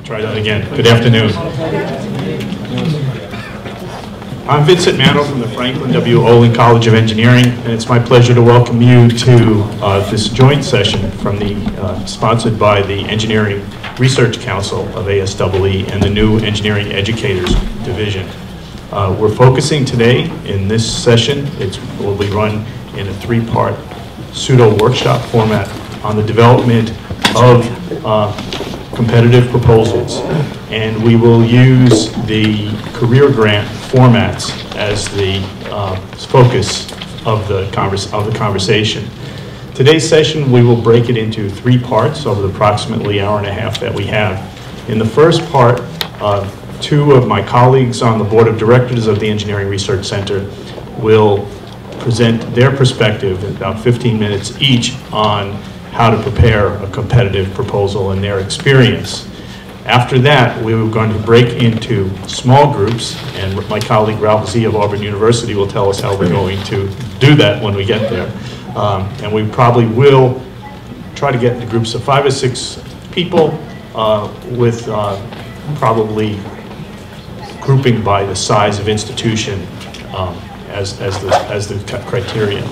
Try that again. Good afternoon. I'm Vincent Manno from the Franklin W. Olin College of Engineering, and it's my pleasure to welcome you to this joint session from sponsored by the Engineering Research Council of ASEE and the new Engineering Educators Division. We're focusing today in this session, it will be run in a three-part pseudo-workshop format on the development of competitive proposals, and we will use the career grant formats as the focus of the conversation. Today's session, we will break it into three parts over the approximately hour and a half that we have. In the first part, two of my colleagues on the board of directors of the Engineering Research Center will present their perspective in about 15 minutes each on how to prepare a competitive proposal and their experience. After that, we were going to break into small groups, and my colleague Ralph Z of Auburn University will tell us how we're going to do that when we get there. And we probably will try to get into groups of 5 or 6 people with probably grouping by the size of institution as the criterion.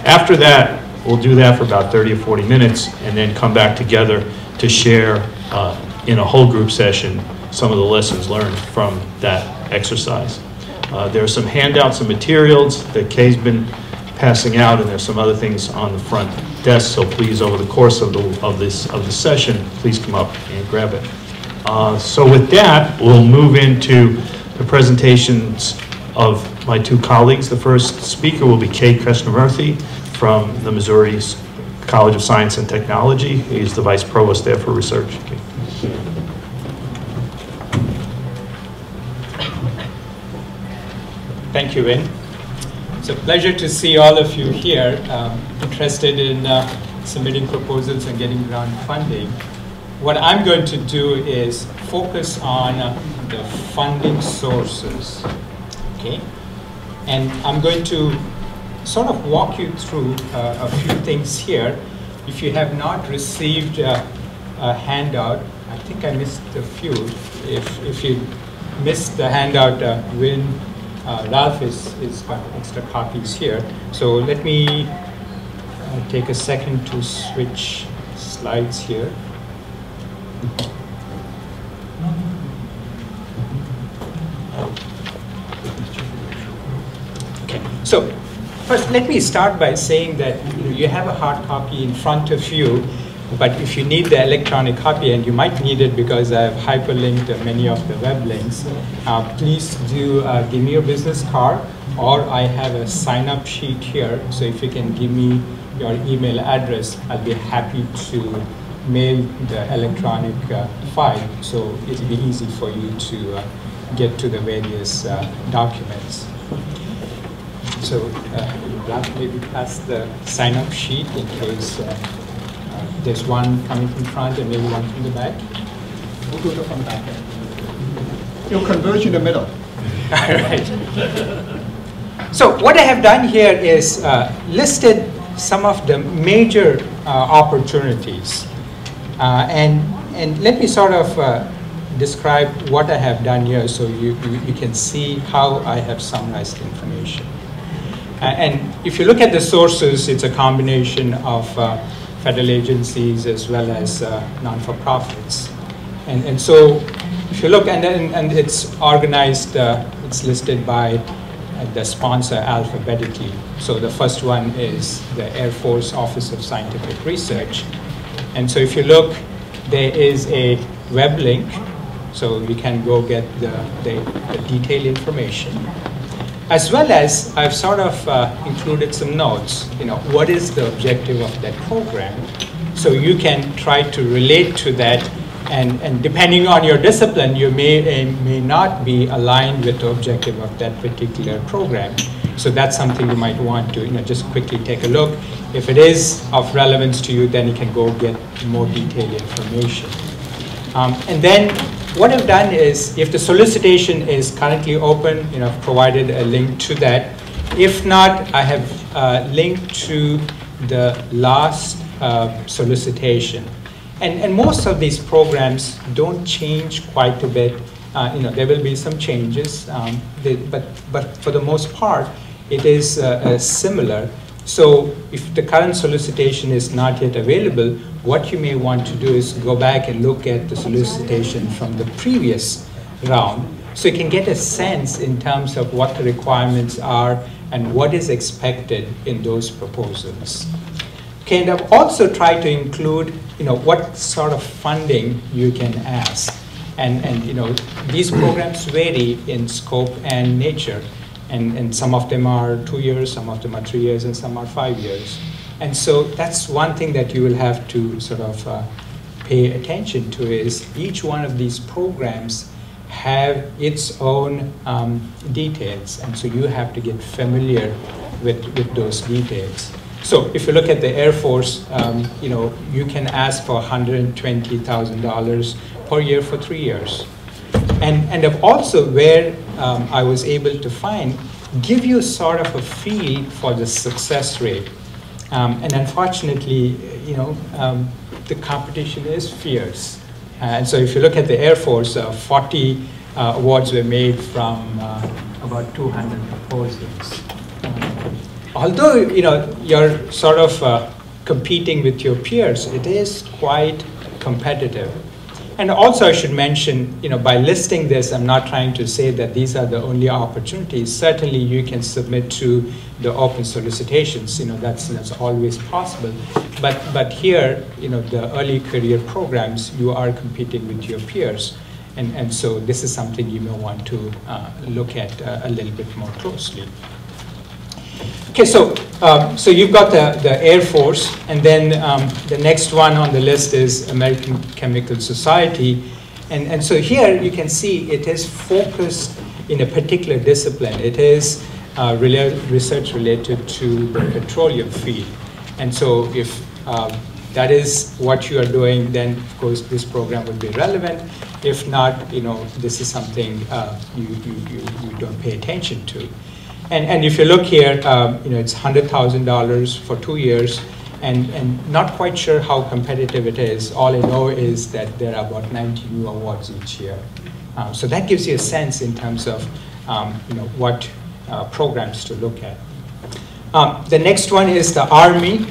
After that, we'll do that for about 30 or 40 minutes and then come back together to share in a whole group session some of the lessons learned from that exercise. There are some handouts and materials that Kay's been passing out, and there's some other things on the front desk, so please, over the course of the session, please come up and grab it. So with that, we'll move into the presentations of my two colleagues. The first speaker will be Krishnamurthy from the Missouri College of Science and Technology. He's the Vice Provost there for Research. Thank you, Vin. It's a pleasure to see all of you here interested in submitting proposals and getting grant funding. What I'm going to do is focus on the funding sources, okay? And I'm going to sort of walk you through a few things here. If you have not received a handout, I think I missed a few. If you missed the handout, Ralph is got extra copies here. So let me take a second to switch slides here. Okay, so first let me start by saying that you have a hard copy in front of you, but if you need the electronic copy, and you might need it because I've hyperlinked many of the web links, please do give me your business card, or I have a sign-up sheet here, so if you can give me your email address, I'll be happy to mail the electronic file, so it'll be easy for you to get to the various documents. So Ralph, maybe pass the sign-up sheet in case there's one coming from front and maybe one from the back. We'll do it from the back. You'll converge in the middle. All right. So what I have done here is listed some of the major opportunities. And let me sort of describe what I have done here so you can see how I have summarized information. And if you look at the sources, it's a combination of federal agencies as well as non-for-profits. And so if you look, and it's organized, it's listed by the sponsor alphabetically. So the first one is the Air Force Office of Scientific Research. And so if you look, there is a web link, so you can go get the detailed information. As well as I've sort of included some notes, what is the objective of that program? So you can try to relate to that, and depending on your discipline, you may not be aligned with the objective of that particular program. So that's something you might want to just quickly take a look. If it is of relevance to you, then you can go get more detailed information. And then what I've done is, if the solicitation is currently open, I've provided a link to that. If not, I have linked to the last solicitation. And most of these programs don't change quite a bit. There will be some changes, but for the most part, it is similar. So if the current solicitation is not yet available, what you may want to do is go back and look at the solicitation from the previous round, so you can get a sense in terms of what the requirements are and what is expected in those proposals. Okay, and I've also tried to include, what sort of funding you can ask. And these programs vary in scope and nature. And some of them are 2 years, some of them are 3 years, and some are 5 years. And so that's one thing that you will have to sort of pay attention to, is each one of these programs have its own details. And so you have to get familiar with those details. So if you look at the Air Force, you can ask for $120,000 per year for 3 years. And also where I was able to give you sort of a feel for the success rate. And unfortunately, the competition is fierce. And so if you look at the Air Force, 40 awards were made from about 200 proposals. Although, you're sort of competing with your peers, it is quite competitive. And also I should mention, by listing this, I'm not trying to say that these are the only opportunities. Certainly you can submit to the open solicitations, that's always possible. But here, the early career programs, you are competing with your peers. And so this is something you may want to look at a little bit more closely. Okay, so you've got the Air Force, and then the next one on the list is American Chemical Society. And so here you can see it is focused in a particular discipline. It is research related to the petroleum field. And so if that is what you are doing, then of course this program would be relevant. If not, this is something you don't pay attention to. And if you look here, it's $100,000 for 2 years, and not quite sure how competitive it is. All I know is that there are about 90 new awards each year. So that gives you a sense in terms of what programs to look at. The next one is the Army.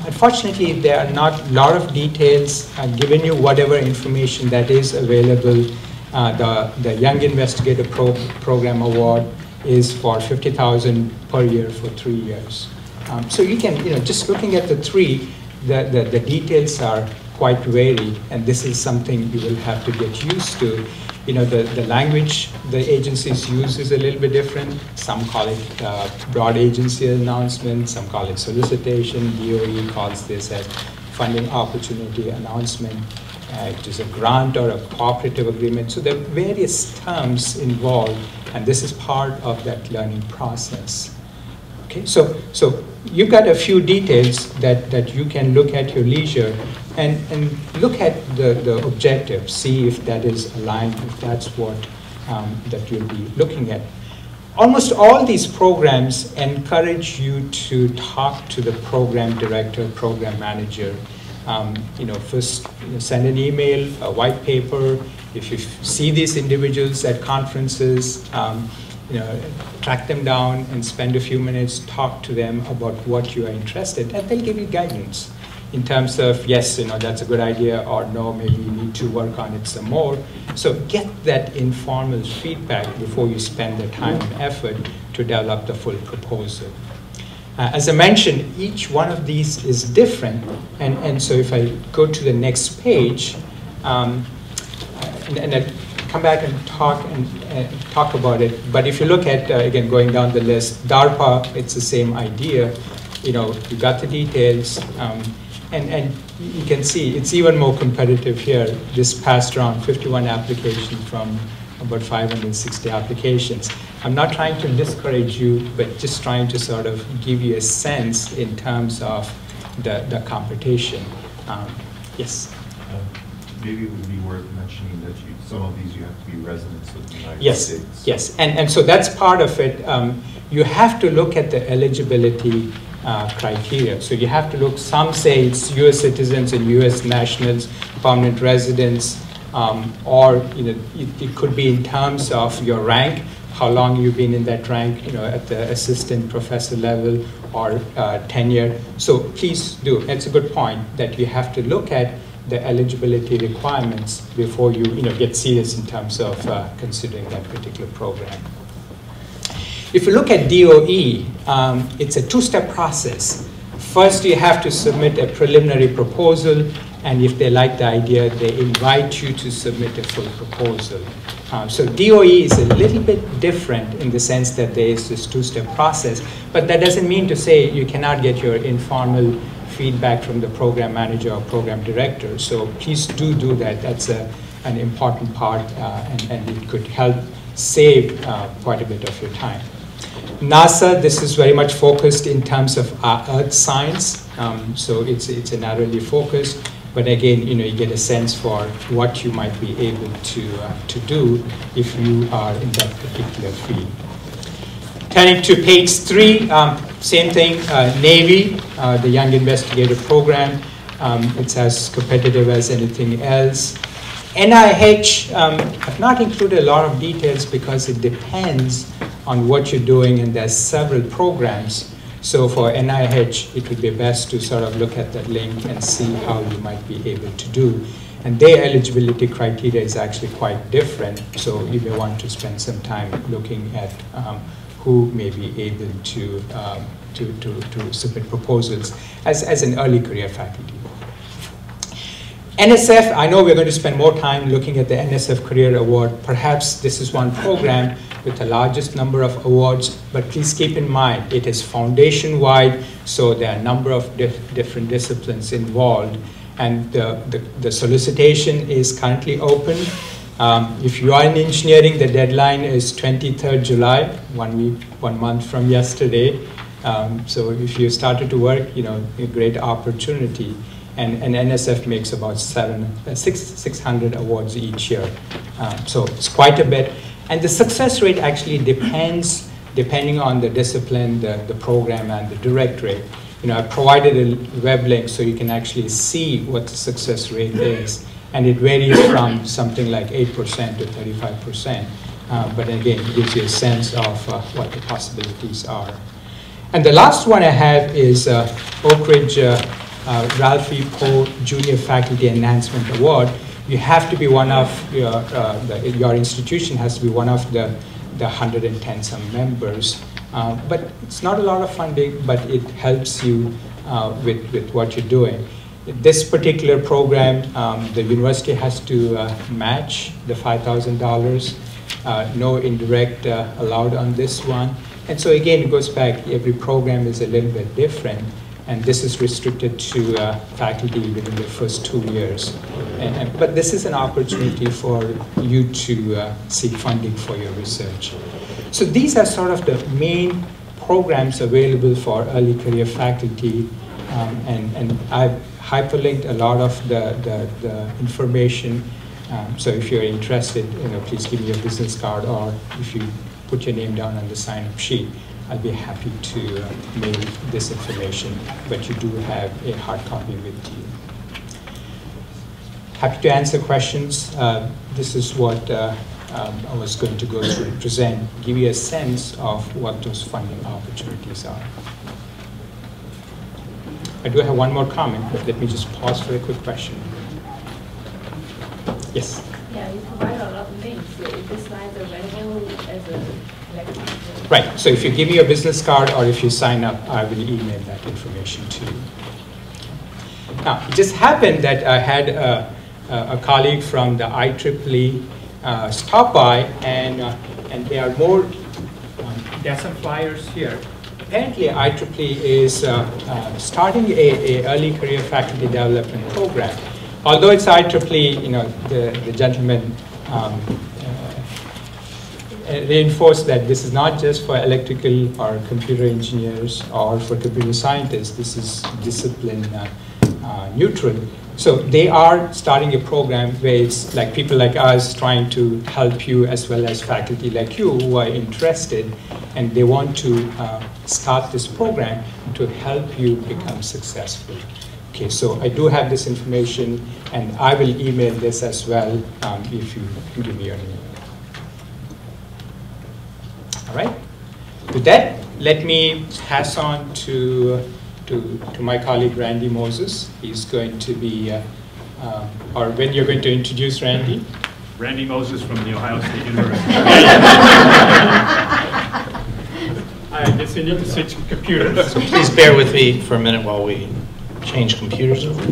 Unfortunately, there are not a lot of details. I've given you whatever information that is available. The Young Investigator Program Award is for $50,000 per year for 3 years. So you can, just looking at the three, the details are quite varied, and this is something you will have to get used to. The language the agencies use is a little bit different. Some call it broad agency announcement, some call it solicitation. DOE calls this a funding opportunity announcement. It is a grant or a cooperative agreement. So there are various terms involved, and this is part of that learning process. Okay, so you've got a few details that you can look at your leisure and look at the objective, see if that is aligned, if that's what that you'll be looking at. Almost all these programs encourage you to talk to the program director, program manager. First send an email, a white paper. If you see these individuals at conferences, track them down and spend a few minutes, talk to them about what you are interested in, and they'll give you guidance in terms of, yes, that's a good idea, or no, maybe you need to work on it some more. So get that informal feedback before you spend the time and effort to develop the full proposal. As I mentioned, each one of these is different, and so if I go to the next page, and I come back and talk about it. But if you look at, again, going down the list, DARPA, it's the same idea. You got the details, and you can see it's even more competitive here. This past round, 51 applications from about 560 applications. I'm not trying to discourage you, but just trying to sort of give you a sense in terms of the competition. Yes? Maybe it would be worth mentioning that some of these you have to be residents of the United States. Yes, and so that's part of it. You have to look at the eligibility criteria. So you have to look, some say it's US citizens and US nationals, permanent residents, or it could be in terms of your rank, how long you've been in that rank, at the assistant professor level or tenure. So please do. It's a good point that you have to look at the eligibility requirements before you, get serious in terms of considering that particular program. If you look at DOE, it's a two-step process. First, you have to submit a preliminary proposal, and if they like the idea, they invite you to submit a full proposal. So DOE is a little bit different in the sense that there is this two-step process, but that doesn't mean to say you cannot get your informal feedback from the program manager or program director. So please do that. That's an important part, and it could help save quite a bit of your time. NASA, this is very much focused in terms of earth science, so it's narrowly focused. But again, you get a sense for what you might be able to do if you are in that particular field. Turning to page 3, same thing, Navy, the Young Investigator Program. It's as competitive as anything else. NIH, I've not included a lot of details because it depends on what you're doing, and there's several programs. So for NIH, it would be best to sort of look at that link and see how you might be able to do. And their eligibility criteria is actually quite different, so you may want to spend some time looking at who may be able to submit proposals as an early career faculty. NSF, I know we're going to spend more time looking at the NSF Career Award. Perhaps this is one program with the largest number of awards, but please keep in mind it is foundation-wide, so there are a number of different disciplines involved, and the solicitation is currently open. If you are in engineering, the deadline is 23rd July, 1 month from yesterday. So if you started to work, a great opportunity. And NSF makes about 600 awards each year. So it's quite a bit. And the success rate actually depends, depending on the discipline, the program, and the directorate. I provided a web link so you can actually see what the success rate is. And it varies from something like 8% to 35%. But again, it gives you a sense of what the possibilities are. And the last one I have is Oak Ridge Ralphie Poe Junior Faculty Enhancement Award. You have to be one of your institution has to be one of the 110 some members. But it's not a lot of funding, but it helps you with what you're doing. This particular program, the university has to match the $5,000. No indirect allowed on this one. And so again, it goes back, every program is a little bit different. And this is restricted to faculty within the first 2 years. But this is an opportunity for you to seek funding for your research. So these are sort of the main programs available for early career faculty. And I've hyperlinked a lot of the information. So if you're interested, please give me a business card, or if you put your name down on the sign-up sheet, I'll be happy to mail this information, but you do have a hard copy with you. Happy to answer questions. This is what I was going to go through and present, give you a sense of what those funding opportunities are. I do have one more comment, but let me just pause for a quick question. Yes? Yeah, you provide a lot of links. Is this slide available as a lecture? Right, so if you give me your business card or if you sign up, I will email that information to you. Now, it just happened that I had a colleague from the IEEE stop by, and there are more, there are some flyers here. Apparently, IEEE is starting a early career faculty development program. Although it's IEEE, the gentleman reinforced that this is not just for electrical or computer engineers or for computer scientists. This is discipline neutral. So they are starting a program where it's like people like us trying to help you, as well as faculty like you who are interested, and they want to start this program to help you become successful. Okay, so I do have this information, and I will email this as well if you can give me your name. All right. With that, let me pass on to my colleague Randy Moses. He's going to be, or when you're going to introduce Randy. Randy Moses from the Ohio State University. I guess we need to switch computers. So please bear with me for a minute while we change computers over.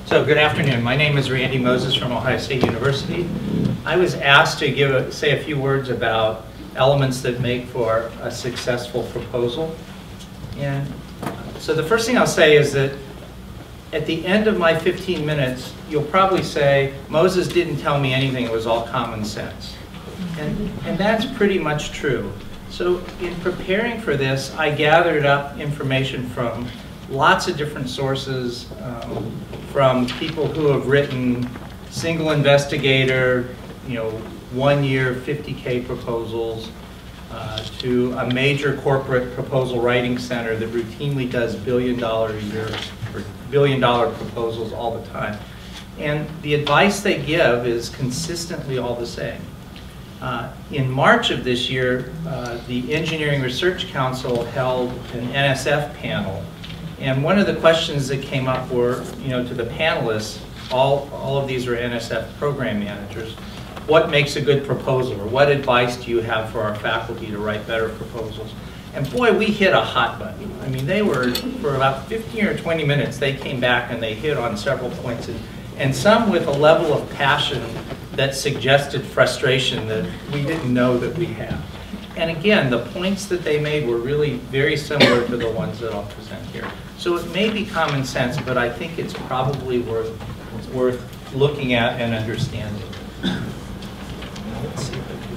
So good afternoon. My name is Randy Moses from Ohio State University. I was asked to say a few words about elements that make for a successful proposal. And so the first thing I'll say is that at the end of my 15 minutes, you'll probably say, Moses didn't tell me anything, it was all common sense. And that's pretty much true. So in preparing for this, I gathered up information from lots of different sources, from people who have written single investigator, 1 year 50K proposals, to a major corporate proposal writing center that routinely does $1 billion a year or $1 billion proposals all the time. And the advice they give is consistently all the same. In March of this year, the Engineering Research Council held an NSF panel. And one of the questions that came up were, to the panelists, all of these are NSF program managers, what makes a good proposal, or what advice do you have for our faculty to write better proposals? And boy, we hit a hot button. I mean, they were, for about 15 or 20 minutes, they came back and they hit on several points, and some with a level of passion that suggested frustration that we didn't know that we had. And again, the points that they made were really very similar to the ones that I'll present here. So it may be common sense, but I think it's probably worth looking at and understanding. Let's see if I can do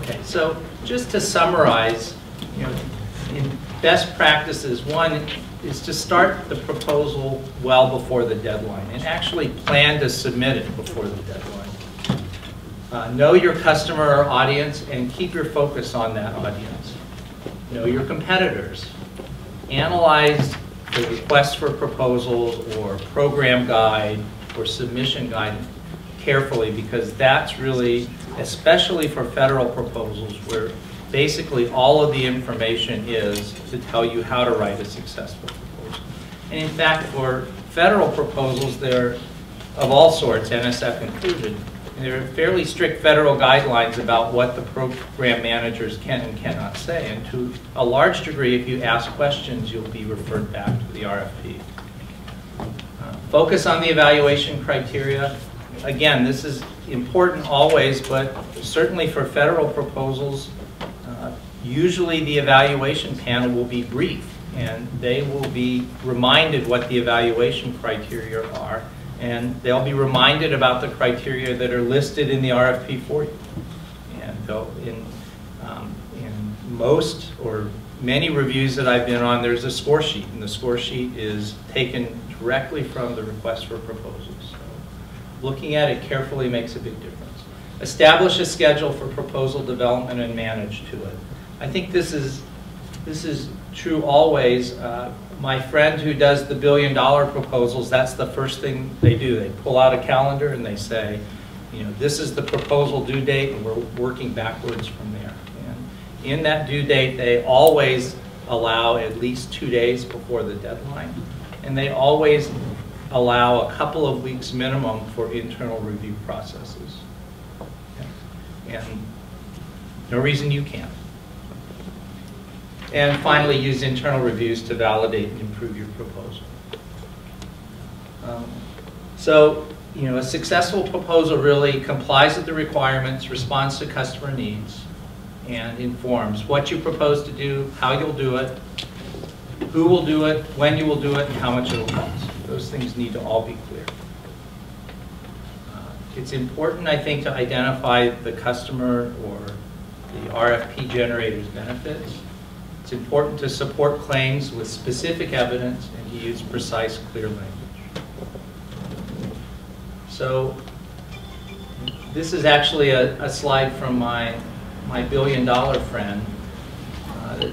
this. Okay, so just to summarize, in best practices, one is to start the proposal well before the deadline and actually plan to submit it before the deadline. Know your customer or audience and keep your focus on that audience. Know your competitors. Analyze the request for proposals or program guide or submission guide carefully, because that's really, especially for federal proposals, where basically all of the information is to tell you how to write a successful proposal. And in fact, for federal proposals, they're of all sorts, NSF included, there are fairly strict federal guidelines about what the program managers can and cannot say. And to a large degree, if you ask questions, you'll be referred back to the RFP. Focus on the evaluation criteria. Again, this is important always, but certainly for federal proposals, usually the evaluation panel will be brief, and they will be reminded what the evaluation criteria are. And they'll be reminded about the criteria that are listed in the RFP for you. And in most or many reviews that I've been on, there's a score sheet, and the score sheet is taken directly from the request for proposals. So looking at it carefully makes a big difference. Establish a schedule for proposal development and manage to it. I think this is true always. My friend who does the $1 billion proposals, that's the first thing they do. They pull out a calendar and they say, this is the proposal due date, and we're working backwards from there. And in that due date, they always allow at least 2 days before the deadline. and they always allow a couple of weeks minimum for internal review processes. And no reason you can't. And finally, use internal reviews to validate and improve your proposal. So, a successful proposal really complies with the requirements, responds to customer needs, and informs what you propose to do, how you'll do it, who will do it, when you will do it, and how much it will cost. Those things need to all be clear. It's important, I think, to identify the customer or the RFP generator's benefits. It's important to support claims with specific evidence and to use precise, clear language. So this is actually a slide from my billion-dollar friend that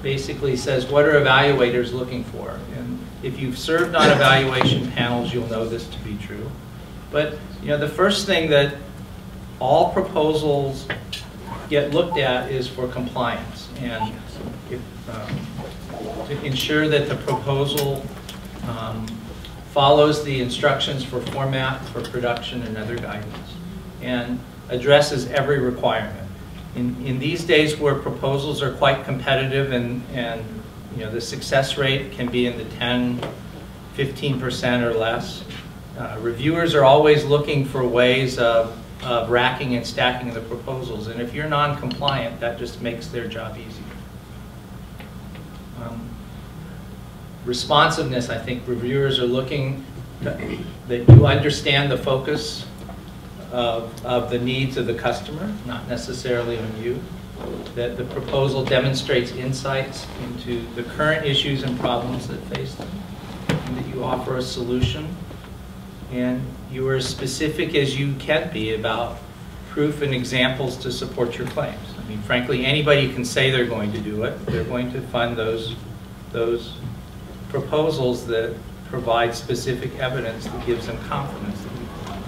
basically says, what are evaluators looking for? And if you've served on evaluation panels, you'll know this to be true. But the first thing that all proposals get looked at is for compliance, and to ensure that the proposal follows the instructions for format, for production, and other guidance, and addresses every requirement. In these days where proposals are quite competitive and the success rate can be in the 10–15% or less, reviewers are always looking for ways of racking and stacking the proposals, and if you're non-compliant, that just makes their job easier. Responsiveness, I think reviewers are looking that you understand the focus of the needs of the customer, not necessarily on you. That the proposal demonstrates insights into the current issues and problems that face them, and that you offer a solution, and you are as specific as you can be about proof and examples to support your claims. I mean, frankly, anybody can say they're going to do it. They're going to fund those proposals that provide specific evidence that gives them confidence that we can.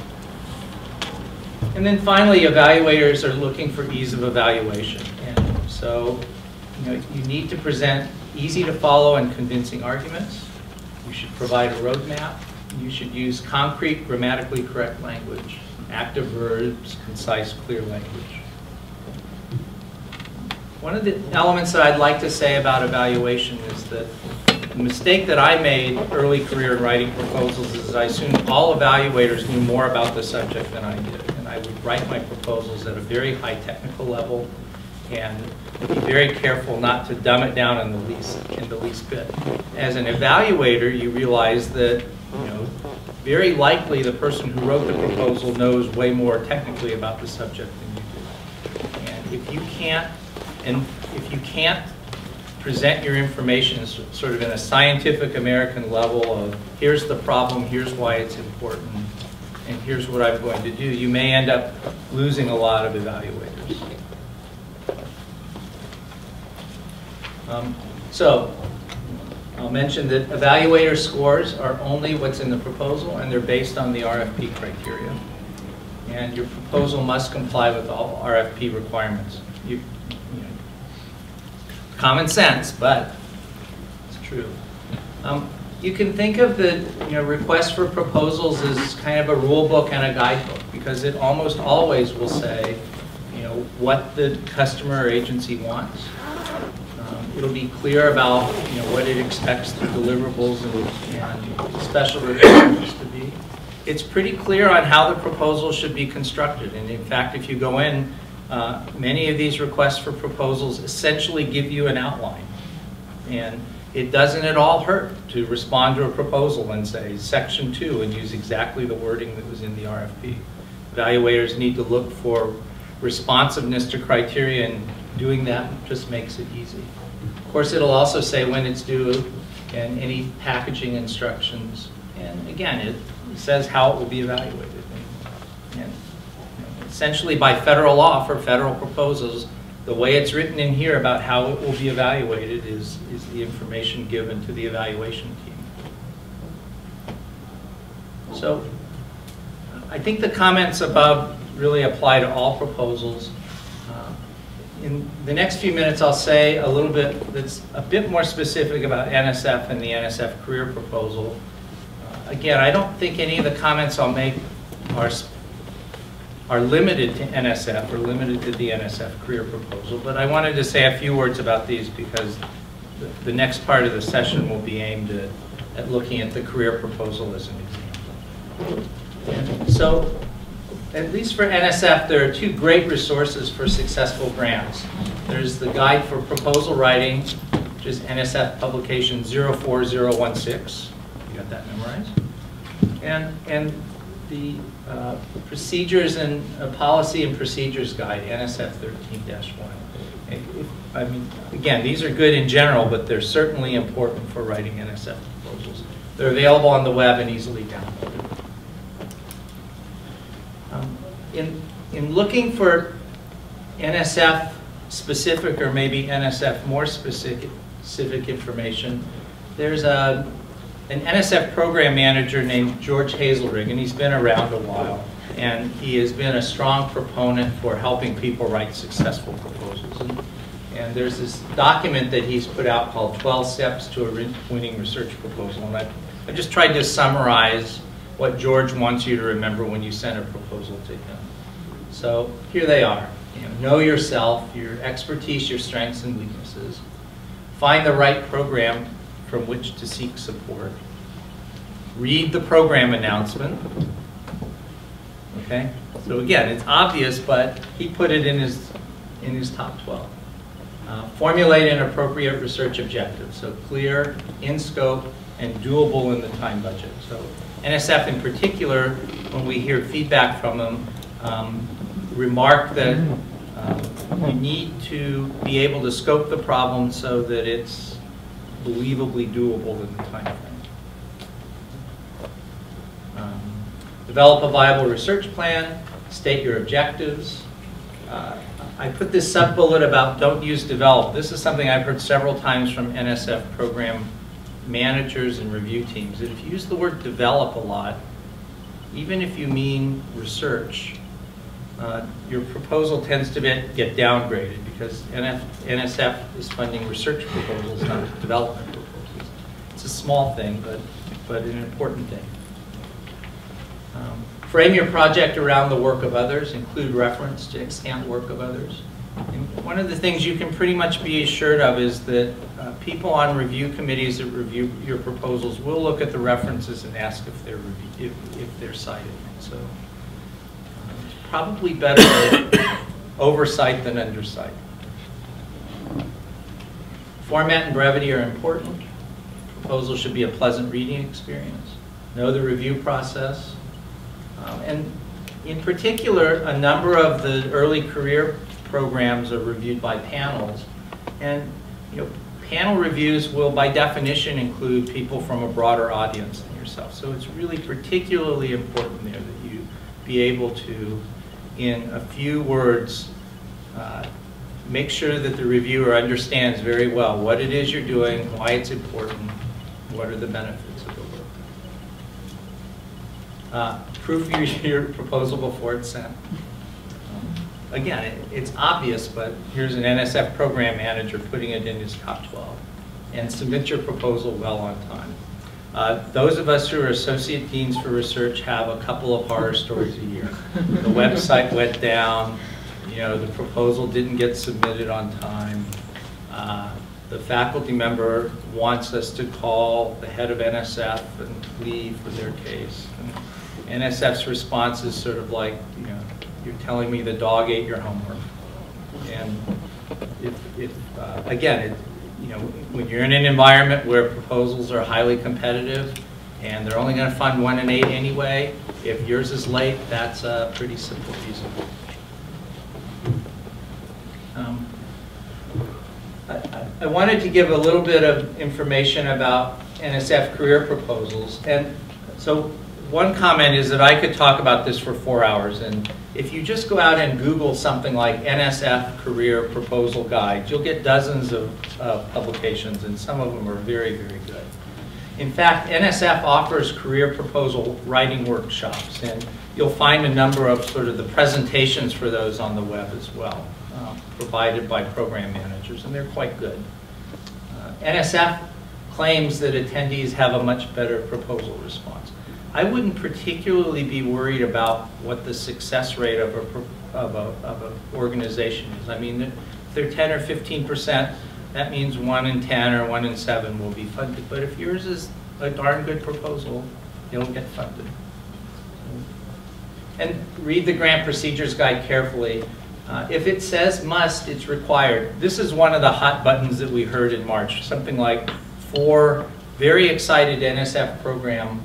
And then finally, evaluators are looking for ease of evaluation. And so, you need to present easy to follow and convincing arguments. You should provide a roadmap. You should use concrete, grammatically correct language, active verbs, concise, clear language. One of the elements that I'd like to say about evaluation is that the mistake that I made early career in writing proposals is I assumed all evaluators knew more about the subject than I did. And I would write my proposals at a very high technical level and be very careful not to dumb it down in the least bit. As an evaluator, you realize that very likely the person who wrote the proposal knows way more technically about the subject than you do. And if you can't present your information as sort of in a scientific American level of here's the problem, here's why it's important, and here's what I'm going to do, you may end up losing a lot of evaluators. So I'll mention that evaluator scores are only what's in the proposal, and they're based on the RFP criteria. And your proposal must comply with all RFP requirements. Common sense, but it's true. You can think of the request for proposals as kind of a rule book and a guidebook, because it almost always will say what the customer or agency wants. It'll be clear about what it expects the deliverables and special requirements to be. It's pretty clear on how the proposal should be constructed, and in fact, if you go in, many of these requests for proposals essentially give you an outline. And it doesn't at all hurt to respond to a proposal and say section 2 and use exactly the wording that was in the RFP. Evaluators need to look for responsiveness to criteria, and doing that just makes it easy. Of course, it'll also say when it's due and any packaging instructions. And again, it says how it will be evaluated. And essentially, by federal law for federal proposals, the way it's written in here about how it will be evaluated is the information given to the evaluation team. So I think the comments above really apply to all proposals. in the next few minutes, I'll say a little bit that's a bit more specific about NSF and the NSF career proposal. Again, I don't think any of the comments I'll make are limited to NSF or limited to the NSF career proposal, but I wanted to say a few words about these because the next part of the session will be aimed at looking at the career proposal as an example. And so, at least for NSF, there are two great resources for successful grants. There's the Guide for Proposal Writing, which is NSF publication 04016. You got that memorized? And the Procedures and Policy and Procedures Guide, NSF 13-1. I mean, again, these are good in general, but they're certainly important for writing NSF proposals. They're available on the web and easily downloaded. In looking for NSF specific or maybe NSF more specific information, there's an NSF program manager named George Hazelrig, and he's been around a while, and he has been a strong proponent for helping people write successful proposals. And there's this document that he's put out called 12 Steps to a Winning Research Proposal, and I just tried to summarize what George wants you to remember when you send a proposal to him. So here they are. Know yourself, your expertise, your strengths and weaknesses. Find the right program from which to seek support. Read the program announcement. Okay? So again, it's obvious, but he put it in his top 12. Formulate an appropriate research objective. So clear, in scope, and doable in the time budget. So NSF in particular, when we hear feedback from them, remark that we need to be able to scope the problem so that it's believably doable in the time frame. Develop a viable research plan, state your objectives. I put this sub-bullet about don't use develop. This is something I've heard several times from NSF program managers and review teams. That if you use the word develop a lot, even if you mean research, your proposal tends to get downgraded because NSF is funding research proposals, not development proposals. It's a small thing, but an important thing. Frame your project around the work of others. Include reference to extant work of others. And one of the things you can pretty much be assured of is that people on review committees that review your proposals will look at the references and ask if they're cited. So it's probably better oversight than undersight. Format and brevity are important. Proposal should be a pleasant reading experience. Know the review process. And in particular, a number of the early career programs are reviewed by panels. And panel reviews will, by definition, include people from a broader audience than yourself. So it's really particularly important there that you be able to, in a few words, make sure that the reviewer understands very well what it is you're doing, why it's important, what are the benefits of the work. Proof your proposal before it's sent. Again, it's obvious, but here's an NSF program manager putting it in his top 12. And submit your proposal well on time. Those of us who are associate deans for research have a couple of horror stories a year. The website went down, the proposal didn't get submitted on time. The faculty member wants us to call the head of NSF and plead for their case. And NSF's response is sort of like, you're telling me the dog ate your homework. And again, when you're in an environment where proposals are highly competitive and they're only going to fund 1 in 8 anyway, if yours is late, that's a pretty simple reason. I wanted to give a little bit of information about NSF career proposals. And so one comment is that I could talk about this for 4 hours. And if you just go out and Google something like NSF Career Proposal Guide, you'll get dozens of publications, and some of them are very, very good. In fact, NSF offers career proposal writing workshops, and you'll find a number of sort of the presentations for those on the web as well. provided by program managers, and they're quite good. NSF claims that attendees have a much better proposal response. I wouldn't particularly be worried about what the success rate of an organization is. I mean, if they're 10 or 15%, that means 1 in 10 or 1 in 7 will be funded. But if yours is a darn good proposal, you'll get funded. And read the grant procedures guide carefully. If it says must, it's required. This is one of the hot buttons that we heard in March. Something like 4 very excited NSF program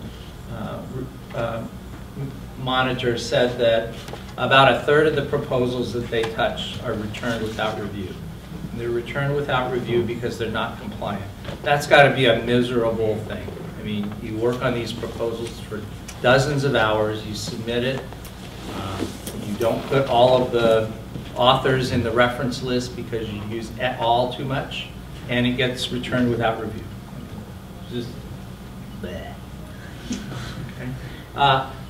monitors said that about 1/3 of the proposals that they touch are returned without review. And they're returned without review because they're not compliant. That's got to be a miserable thing. I mean, you work on these proposals for dozens of hours, you submit it, you don't put all of the authors in the reference list because you use et al. Too much, and it gets returned without review. Just bleh. Okay.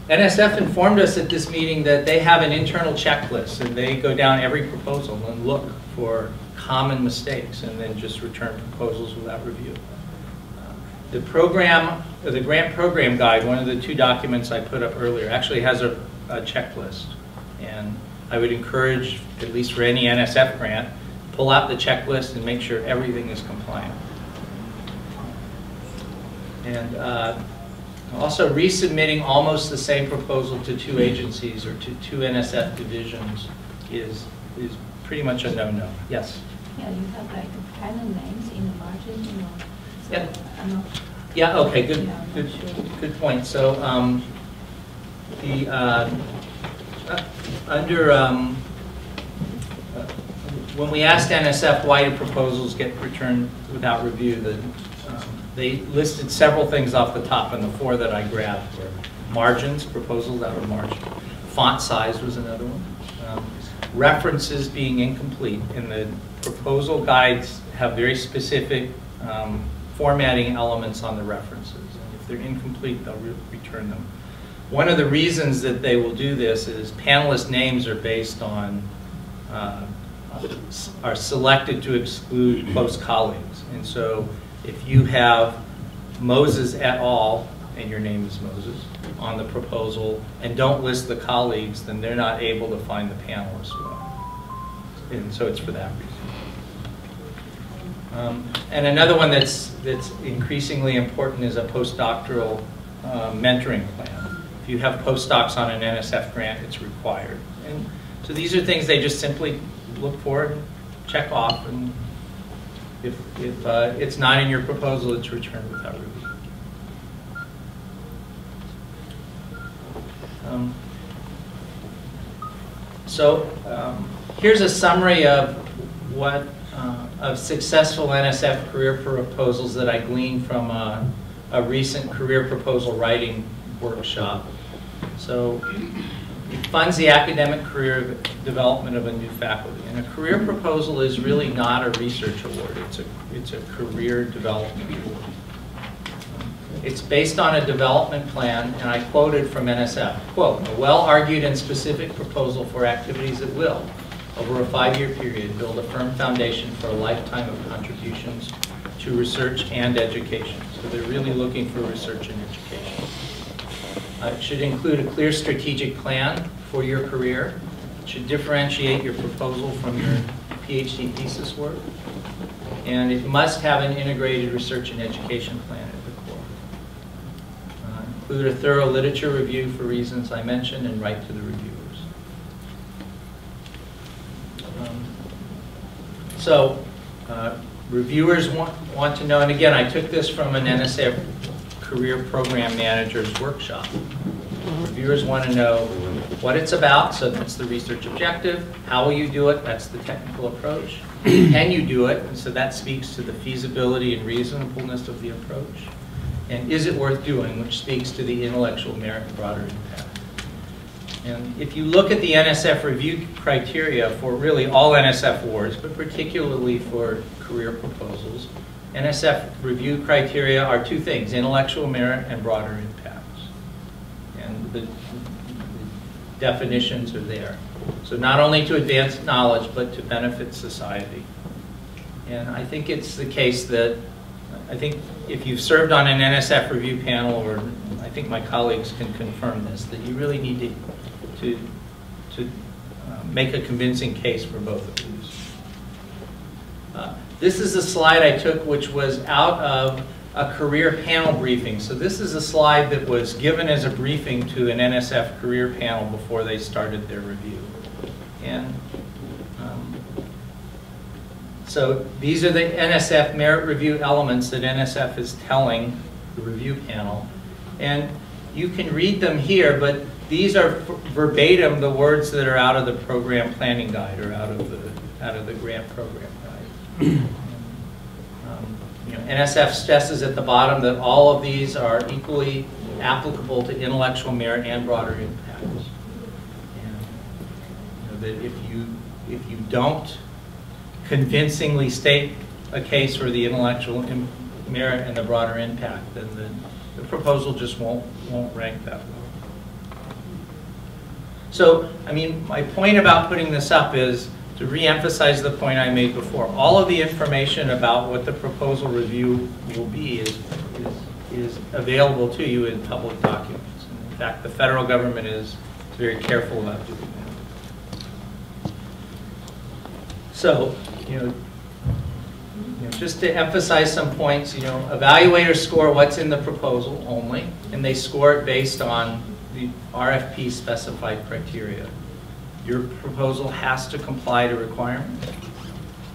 NSF informed us at this meeting that they have an internal checklist, and they go down every proposal and look for common mistakes and then just return proposals without review. The grant program guide, one of the 2 documents I put up earlier, actually has a checklist. And I would encourage, at least for any NSF grant, pull out the checklist and make sure everything is compliant. And also, resubmitting almost the same proposal to 2 agencies or to 2 NSF divisions is pretty much a no-no. Yes? Yeah, you have like panel names in the margin, you know. So Yep. I'm not, Yeah, okay, good, yeah, I'm good, not sure. good point. So, when we asked NSF why do proposals get returned without review, they listed several things off the top, and the 4 that I grabbed were margins, proposals that were margin. Font size was another one. References being incomplete, and the proposal guides have very specific formatting elements on the references. And if they're incomplete, they'll return them. One of the reasons that they will do this is panelist names are based on, are selected to exclude close colleagues. And so if you have Moses et al., and your name is Moses, on the proposal, and don't list the colleagues, then they're not able to find the panelists well. And so it's for that reason. And another one that's increasingly important is a postdoctoral mentoring plan. If you have postdocs on an NSF grant, it's required. And so these are things they just simply look for and check off, and if it's not in your proposal, it's returned without review. Here's a summary of what of successful NSF career proposals that I gleaned from a recent career proposal writing workshop. So it funds the academic career development of a new faculty. And a career proposal is really not a research award. It's a career development award. It's based on a development plan, and I quoted from NSF, quote, "A well-argued and specific proposal for activities that will, over a 5-year period, build a firm foundation for a lifetime of contributions to research and education." So they're really looking for research and education. It should include a clear strategic plan for your career. It should differentiate your proposal from your PhD thesis work. And it must have an integrated research and education plan at the core. Include a thorough literature review for reasons I mentioned, and write to the reviewers. Reviewers want to know, and again, I took this from an NSF Career Program Manager's workshop. Reviewers want to know what it's about, so that's the research objective. How will you do it? That's the technical approach. Can you do it? And so that speaks to the feasibility and reasonableness of the approach. And is it worth doing, which speaks to the intellectual merit and broader impact. And if you look at the NSF review criteria for really all NSF awards, but particularly for career proposals, NSF review criteria are 2 things: intellectual merit and broader impacts. And the definitions are there. So not only to advance knowledge, but to benefit society. And I think it's the case that, I think if you've served on an NSF review panel, or I think my colleagues can confirm this, that you really need to make a convincing case for both of these. This is a slide I took which was out of a career panel briefing. So this is a slide that was given as a briefing to an NSF career panel before they started their review. And so these are the NSF merit review elements that NSF is telling the review panel. And you can read them here, but these are verbatim the words that are out of the program planning guide, or out of the grant program guide. NSF stresses at the bottom that all of these are equally applicable to intellectual merit and broader impacts. And that if you don't convincingly state a case for the intellectual merit and the broader impact, then the proposal just won't rank that well. So, I mean, my point about putting this up is to re-emphasize the point I made before. All of the information about what the proposal review will be is available to you in public documents. And in fact, the federal government is very careful about doing that. So, just to emphasize some points, evaluators score what's in the proposal only, and they score it based on the RFP specified criteria. Your proposal has to comply to requirements.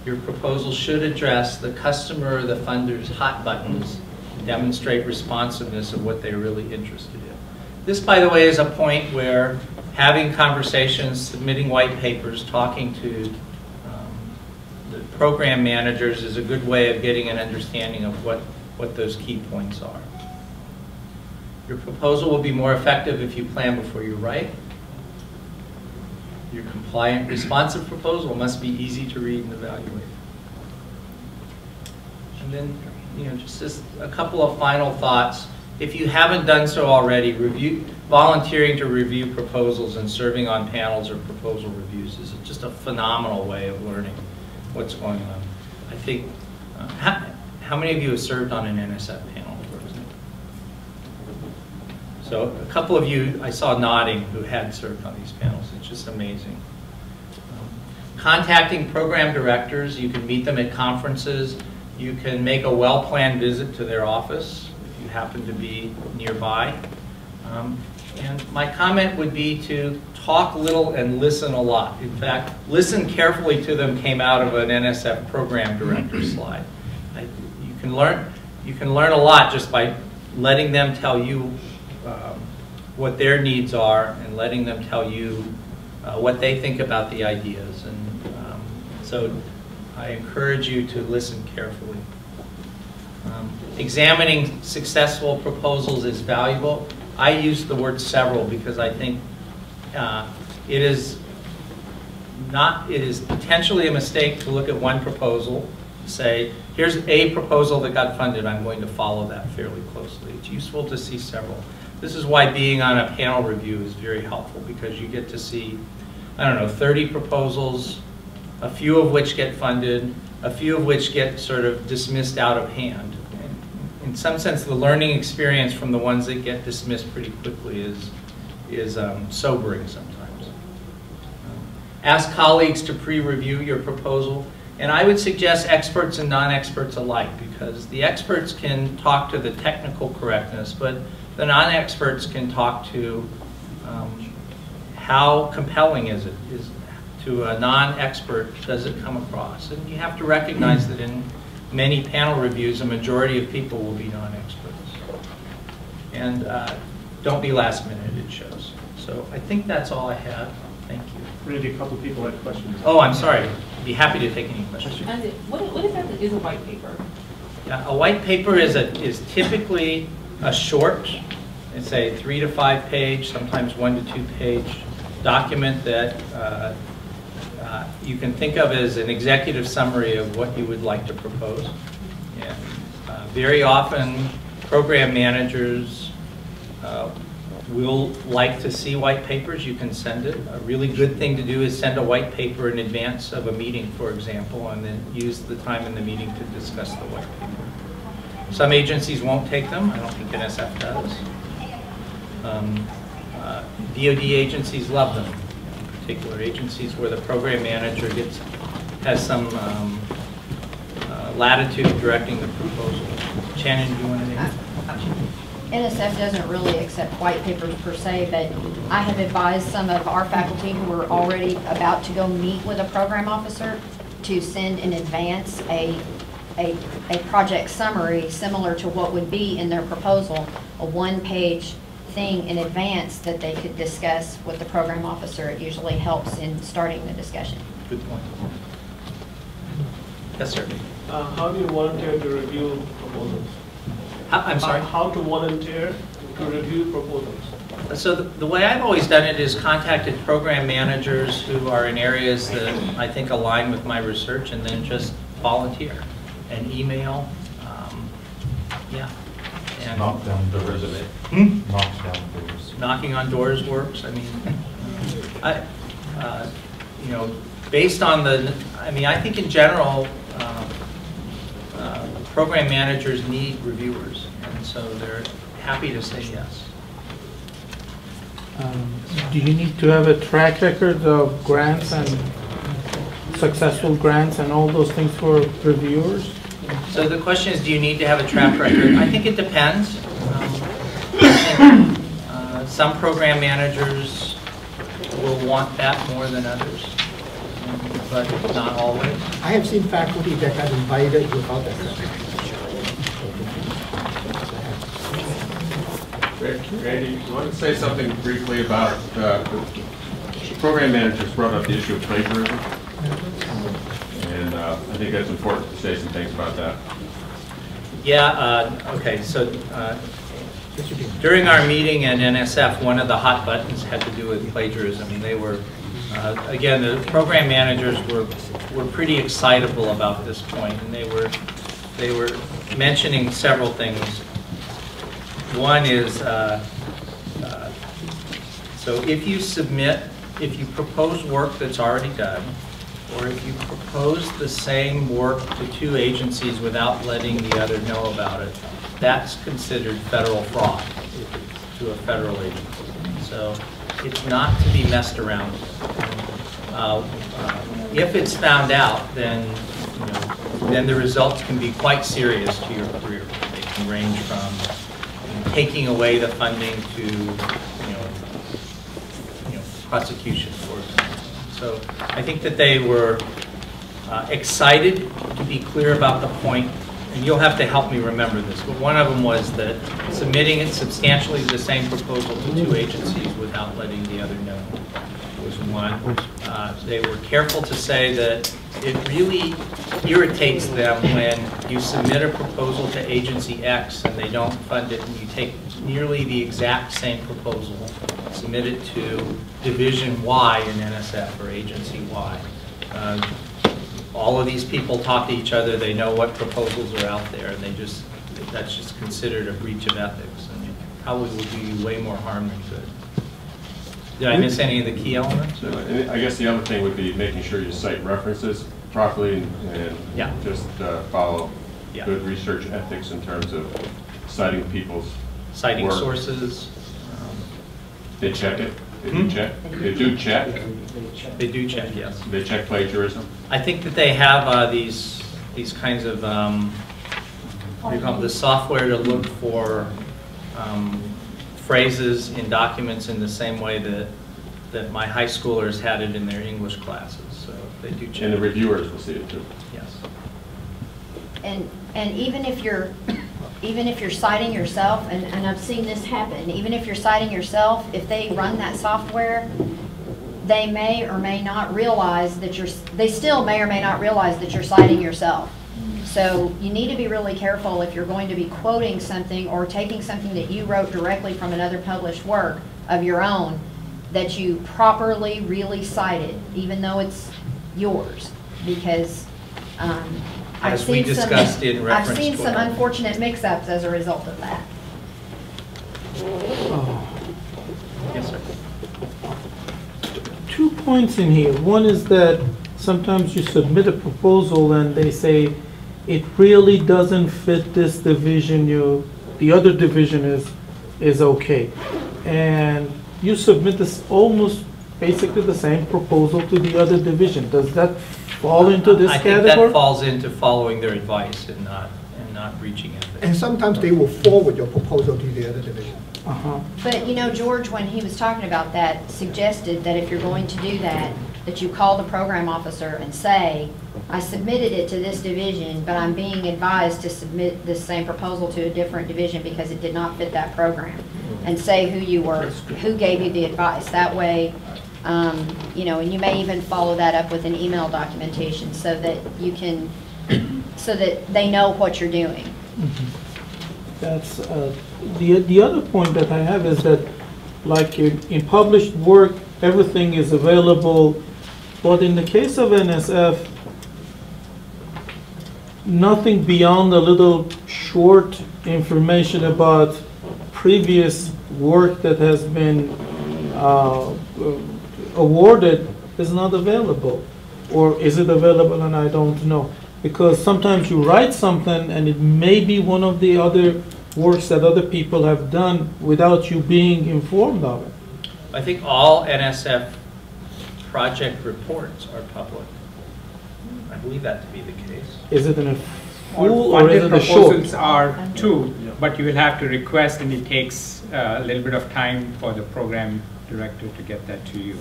Your proposal should address the customer or the funder's hot buttons and demonstrate responsiveness of what they're really interested in. This, by the way, is a point where having conversations, submitting white papers, talking to the program managers is a good way of getting an understanding of what those key points are. Your proposal will be more effective if you plan before you write. Your compliant, responsive proposal must be easy to read and evaluate. And then, just a couple of final thoughts. If you haven't done so already, volunteering to review proposals and serving on panels or proposal reviews is just a phenomenal way of learning what's going on. I think, how many of you have served on an NSF panel, for example? So a couple of you I saw nodding who had served on these panels. It's just amazing. Contacting program directors, you can meet them at conferences. You can make a well-planned visit to their office if you happen to be nearby. And my comment would be to talk little and listen a lot. In fact, listen carefully to them came out of an NSF program director slide. You can learn a lot just by letting them tell you what their needs are and letting them tell you what they think about the ideas. And so I encourage you to listen carefully. Examining successful proposals is valuable. I use the word several because I think it is potentially a mistake to look at one proposal, say, here's a proposal that got funded, I'm going to follow that fairly closely. It's useful to see several. This is why being on a panel review is very helpful, because you get to see, 30 proposals, a few of which get funded, a few of which get sort of dismissed out of hand. And in some sense, the learning experience from the ones that get dismissed pretty quickly is sobering sometimes. Ask colleagues to pre-review your proposal. And I would suggest experts and non-experts alike, because the experts can talk to the technical correctness, but the non-experts can talk to how compelling is it? To a non-expert, does it come across? And you have to recognize that in many panel reviews, a majority of people will be non-experts. And don't be last minute, it shows. So I think that's all I have. Thank you. Randy, a couple people had questions. Oh, I'm sorry. I'd be happy to take any questions. What exactly is a white paper? Yeah, a white paper is typically a short, it's a 3 to 5 page, sometimes 1 to 2 page document that you can think of as an executive summary of what you would like to propose. And very often, program managers we'll like to see white papers. You can send it. A really good thing to do is send a white paper in advance of a meeting, for example, and then use the time in the meeting to discuss the white paper. Some agencies won't take them. I don't think NSF does. DoD agencies love them. Particular agencies where the program manager has some latitude directing the proposal. Shannon, do you want to add? NSF doesn't really accept white papers per se, but I have advised some of our faculty who are already about to go meet with a program officer to send in advance a project summary similar to what would be in their proposal, a one-page thing in advance that they could discuss with the program officer. It usually helps in starting the discussion. Good point. Yes, sir. How do you volunteer to review proposals? I'm sorry? How to volunteer to review proposals? So the way I've always done it is contacted program managers who are in areas that I think align with my research, and then just volunteer and email. Yeah. And Knock down doors. Knock down doors. knocking on doors works. I mean, you know, based on I think in general, program managers need reviewers, and so they're happy to say yes. Do you need to have a track record of grants and successful grants and all those things for reviewers? So the question is, do you need to have a track record? I think it depends. I think, some program managers will want that more than others, but not always. I have seen faculty that are invited without that. Randy, you want to say something briefly about the program managers brought up the issue of plagiarism, and I think that's important to say some things about that. Yeah, okay, so during our meeting at NSF, one of the hot buttons had to do with plagiarism, and they were, again, the program managers were pretty excitable about this point, and they were mentioning several things. One is, so if you propose work that's already done, or if you propose the same work to two agencies without letting the other know about it, that's considered federal fraud to a federal agency. So it's not to be messed around with. If it's found out, then then the results can be quite serious to your career. They can range from taking away the funding to prosecution, for example. So I think that they were excited to be clear about the point, and you'll have to help me remember this, but one of them was that submitting it substantially the same proposal to two agencies without letting the other know was one. They were careful to say that it really irritates them when you submit a proposal to agency X and they don't fund it, and you take nearly the exact same proposal, submit it to division Y in NSF or agency Y. All of these people talk to each other, they know what proposals are out there, and that's just considered a breach of ethics, and probably will do you way more harm than good. Did I miss any of the key elements? I guess the other thing would be making sure you cite references properly and just follow good research ethics in terms of citing people's citing work. Sources. They check it. They do check. They do check. They do check. Yes. They check plagiarism. I think that they have these kinds of what do you call them? The software to look for phrases in documents in the same way that my high schoolers had it in their English classes. So they do check. And the reviewers will see it too. Yes. And even if you're citing yourself, and I've seen this happen, even if you're citing yourself, if they run that software, they may or may not realize that they still may or may not realize that you're citing yourself. So you need to be really careful if you're going to be quoting something or taking something that you wrote directly from another published work of your own, that you properly really cite it, even though it's yours, because I've seen some unfortunate mix-ups as a result of that. Yes, sir. 2 points in here. One is that sometimes you submit a proposal and they say, it really doesn't fit this division, the other division is okay. And you submit this almost basically the same proposal to the other division. Does that fall into this I think category? that falls into following their advice and not reaching out. And sometimes they will forward your proposal to the other division. But you know, George, when he was talking about that, suggested that if you're going to do that, that you call the program officer and say, I submitted it to this division, but I'm being advised to submit this same proposal to a different division because it did not fit that program. And say who you were, who gave you the advice. That way, you know, and you may even follow that up with an email documentation so that you can, so that they know what you're doing. That's the other point that I have is that, like in published work, everything is available, but in the case of NSF, nothing beyond a little short information about previous work that has been awarded is not available. Or is it available and I don't know? Because sometimes you write something and it may be one of the other works that other people have done without you being informed of it. I think all NSF project reports are public. I believe that to be the case. Is it in a All full or is funded it a proposals short? are too, but you will have to request, and it takes a little bit of time for the program director to get that to you.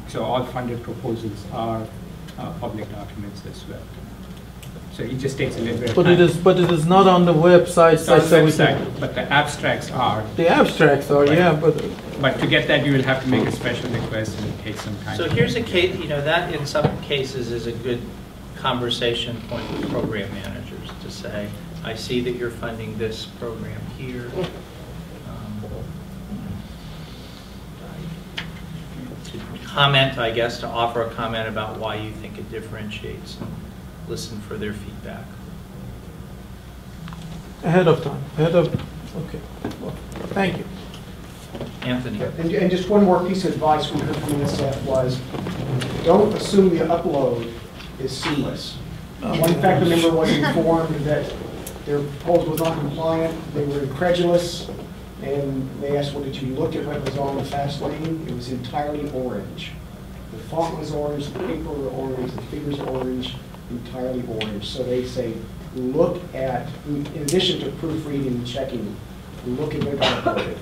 So all funded proposals are public documents as well. So it just takes a little bit of time. But it is not on the website. It's on the so we can- website, but the abstracts are. The abstracts are, Right. yeah, but But to get that, you will have to make a special request, and it takes some time. So here's a case, you know, that in some cases is a good conversation point with program managers to say, I see that you're funding this program here. To comment, I guess, to offer a comment about why you think it differentiates and listen for their feedback. ahead of time, okay. Well, thank you. Anthony. And just one more piece of advice we heard from NSF was, don't assume the upload is seamless. One faculty member was informed that their proposal was not compliant, they were incredulous, and they asked, well, did you look at what was on the fast lane? It was entirely orange. The font was orange, the paper was orange, the figures were orange, entirely orange. So they say, look at, in addition to proofreading and checking, look at what got uploaded,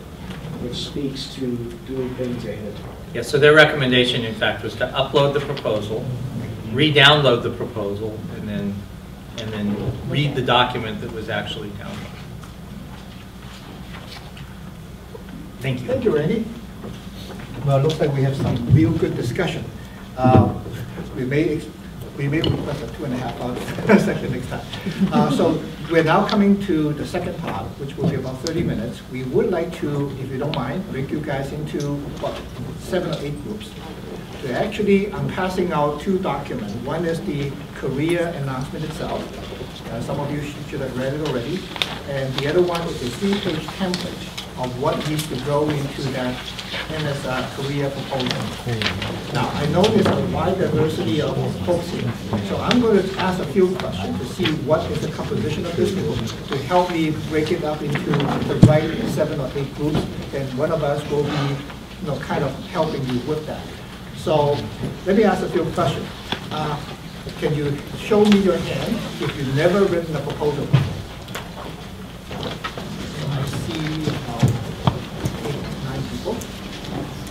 which speaks to doing things ahead of time. Yeah, so their recommendation, in fact, was to upload the proposal, re-download the proposal, and then read the document that was actually downloaded. Thank you. Thank you, Randy. Well, it looks like we have some real good discussion. We may request a 2.5 hour session next time. So we're now coming to the second part, which will be about 30 minutes. We would like to, if you don't mind, break you guys into what, 7 or 8 groups. So actually, I'm passing out 2 documents. One is the career announcement itself. Some of you should have read it already. And the other one is a 3-page template of what needs to go into that NSF career proposal. Now, I know there's a wide diversity of folks here, so I'm going to ask a few questions to see what is the composition of this group, to help me break it up into the right 7 or 8 groups, and one of us will be, kind of helping you with that. So, let me ask a few questions. Can you show me your hand if you've never written a proposal before? I see 8, 9 people.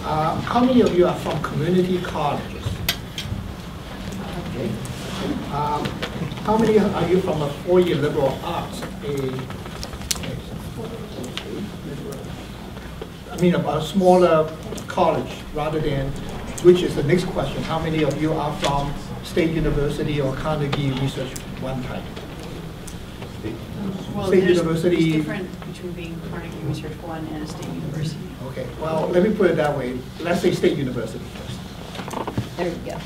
How many of you are from community colleges? Okay. How many are you from a 4-year liberal arts? I mean, a smaller college rather than, which is the next question. How many of you are from State University or Carnegie Research one type? Well, State there's University. different between being Carnegie Research 1 and a State University. Okay, well, let me put it that way. Let's say State University first. There you go.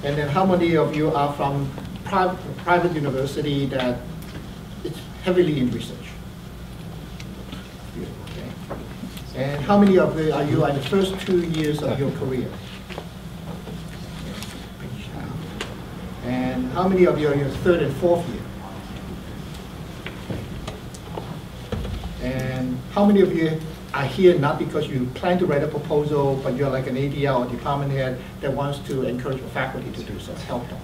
And then how many of you are from private university that it's heavily in research? Okay. And how many of you are you in the first 2 years of your career? And how many of you are in your third and fourth year? And how many of you are here not because you plan to write a proposal, but you're like an ADL or department head that wants to encourage the faculty to do so, help them?